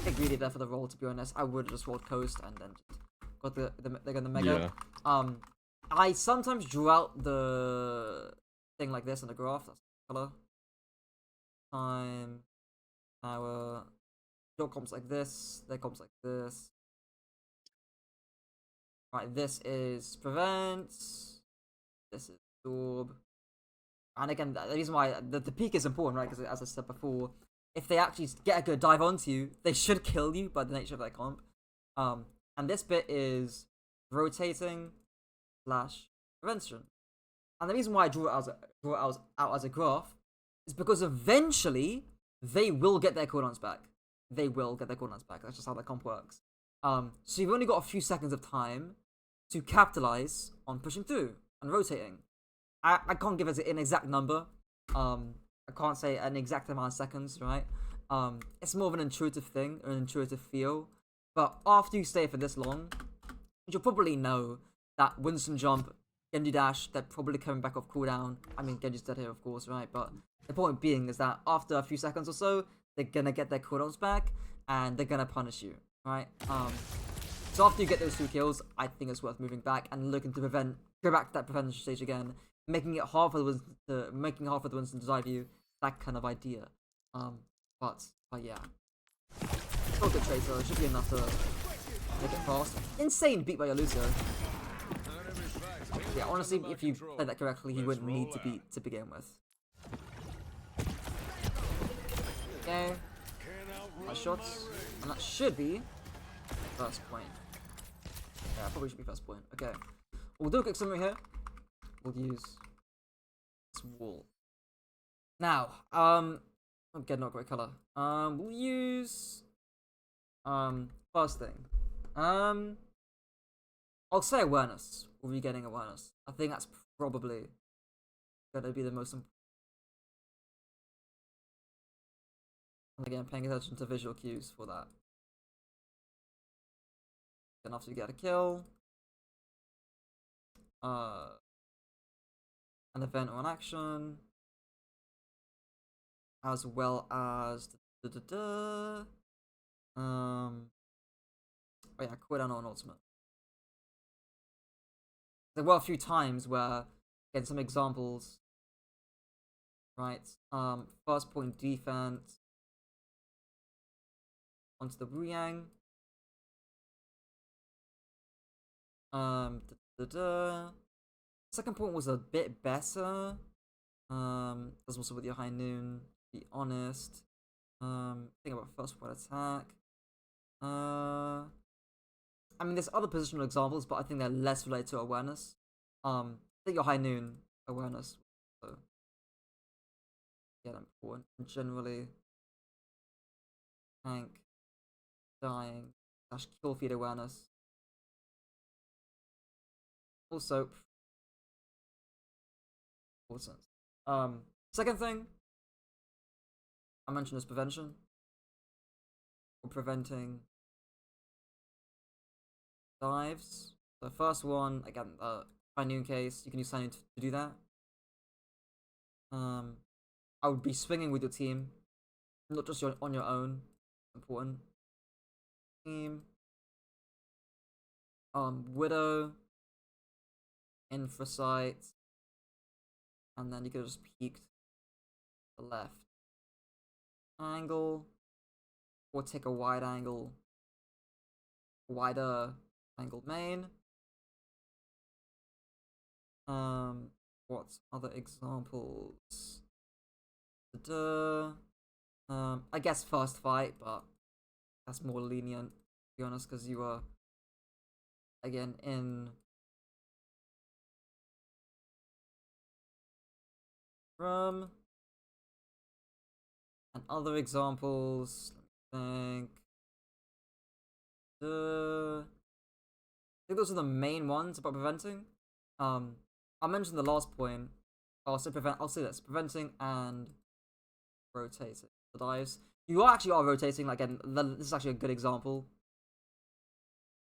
I get greedy there for the roll, to be honest. I would have just rolled coast and then got the mega. Yeah. I sometimes drew out the thing like this on the graph. That's the color. Time. Hour. Your comps like this. Their comps like this. Right, this is prevent. This is absorb. And again, the reason why the peak is important, right? Because as I said before, if they actually get a good dive onto you, they should kill you by the nature of their comp. And this bit is rotating / prevention. And the reason why I drew it out as a graph is because eventually they will get their cooldowns back. They will get their cooldowns back. That's just how that comp works. So you've only got a few seconds of time to capitalize on pushing through and rotating. I can't give it an exact number. I can't say an exact amount of seconds, right? It's more of an intuitive thing, an intuitive feel. But after you stay for this long, you'll probably know that Winston jump, Genji dash, they're probably coming back off cooldown. I mean, Genji's dead here, of course, right? But the point being is that after a few seconds or so, they're gonna get their cooldowns back, and they're gonna punish you, right? So after you get those 2 kills, I think it's worth moving back and looking to go back to that prevention stage again, making it hard for the Winston to dive you, that kind of idea. But yeah. Still good trade, so it should be enough to make it fast. Insane beat by your Lucio. Yeah, honestly, if you played that correctly, he wouldn't need to beat to begin with. Okay. Nice shots. And that should be first point. Yeah, probably should be first point. Okay. We'll do a quick summary here. We'll use this wall. Now, again, not great color. We'll use first thing. I'll say awareness. We'll be getting awareness. I think that's probably gonna be the most important. And again, paying attention to visual cues for that. Then after you get a kill, an event or an action, as well as oh yeah, cooldown or an ultimate. There were a few times where, again, some examples, right? First point defense onto the Ruyang. Second point was a bit better. That's also with your high noon. To be honest. Think about first point attack. I mean, there's other positional examples, but I think they're less related to awareness. I think your high noon awareness. So, yeah, important. Generally, tank, dying, / kill feed awareness. Also, important. Second thing I mentioned is prevention. Or preventing dives. The first one, again, high noon case, you can use high noon to do that. I would be swinging with your team, not just on your own. Important. Team. Widow. Infrasight. And then you could just peek to the left. Angle. Or take a wide angle. Wider angled main. What other examples? I guess first fight, but that's more lenient, to be honest, because you are again in room. And other examples, let me think. I think those are the main ones about preventing. I mentioned the last point. I'll say preventing and rotating the dives. You actually are rotating. Like, again, this is actually a good example.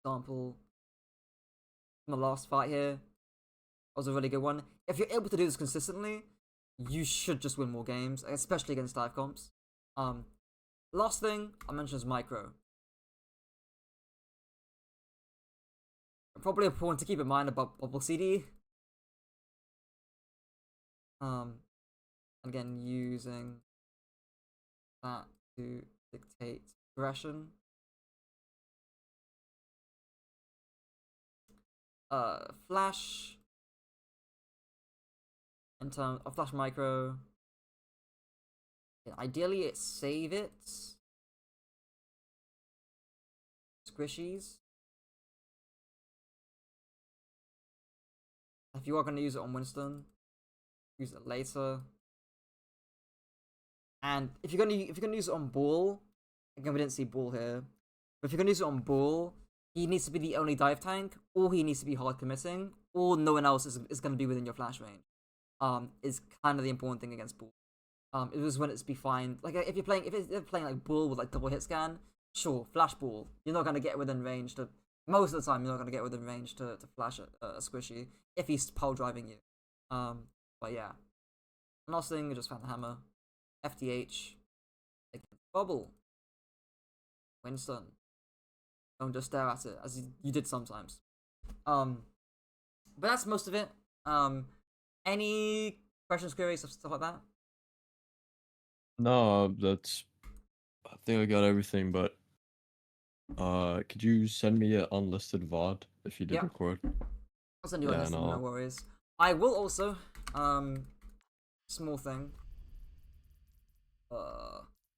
From the last fight here, that was a really good one. If you're able to do this consistently, you should just win more games, especially against dive comps. Last thing I mentioned is micro. Probably important to keep in mind about bubble CD. Again, using that to dictate progression. Flash. In terms of flash micro. Ideally, it's save it. Squishies. If you are going to use it on Winston, use it later. And if you're gonna use it on Ball, again we didn't see Ball here, but if you're gonna use it on Ball, he needs to be the only dive tank, or he needs to be hard committing, or no one else is gonna be within your flash range. Is kind of the important thing against Ball. It was when it's be fine. Like if you're playing like Ball with like double hit scan, sure, flash Ball. You're not gonna get within range to most of the time. You're not gonna get within range to flash a squishy if he's pole driving you. But yeah, last thing we just found the hammer, FTH, like bubble, Winston. Don't just stare at it as you did sometimes. But that's most of it. Any questions, queries, stuff like that? No, that's. I think I got everything, but could you send me an unlisted VOD if you did Yeah. record? I'll send you a Yeah, list, no. no worries. I will also, small thing.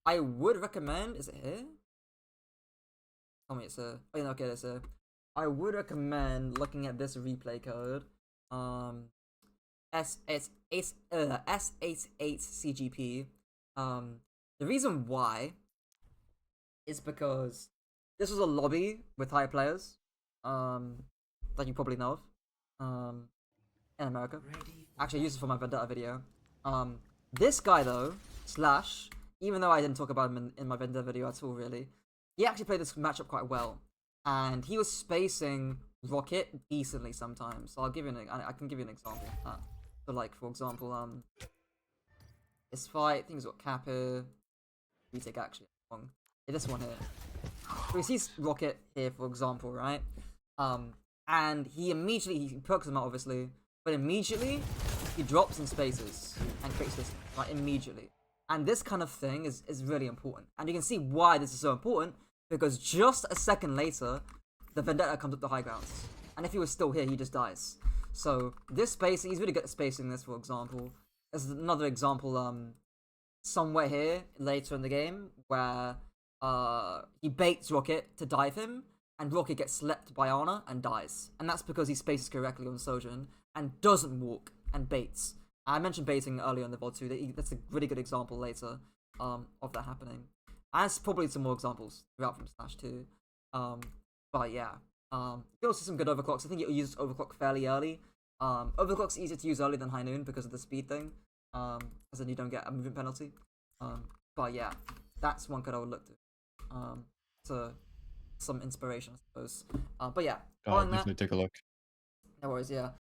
I would recommend. Is it here? Tell me it's here. Oh, yeah, okay, it's here. I would recommend looking at this replay code. S88CGP. The reason why is because this was a lobby with high players, that you probably know of, in America. Actually, I used it for my Vendetta video. This guy though, Slash, even though I didn't talk about him in my Vendetta video at all, really, he actually played this matchup quite well, and he was spacing Rocket decently sometimes. So I'll give you I can give you an example of that. So like for example, this fight, I think he's got Cap here. Retake actually wrong. Yeah, this one here. So he sees Rocket here, for example, right? And he immediately perks him out, obviously, but immediately he drops in spaces and creates this right immediately. And this kind of thing is really important, and you can see why this is so important because just a second later, the Vendetta comes up the high grounds, and if he was still here, he just dies. So this spacing, he's really good at spacing this, for example. There's another example, somewhere here later in the game where he baits Rocket to dive him, and Rocket gets slept by Ana and dies. And that's because he spaces correctly on Sojourn and doesn't walk and baits. I mentioned baiting earlier in the VOD too. That's a really good example later of that happening. And there's probably some more examples throughout from Slash too. But yeah. You also see some good overclocks. I think you used overclock fairly early. Overclock's easier to use early than High Noon because of the speed thing. As then you don't get a movement penalty. But yeah, that's one card I would look to some inspiration, I suppose. But yeah, I'll following that, definitely take a look. no worries, yeah.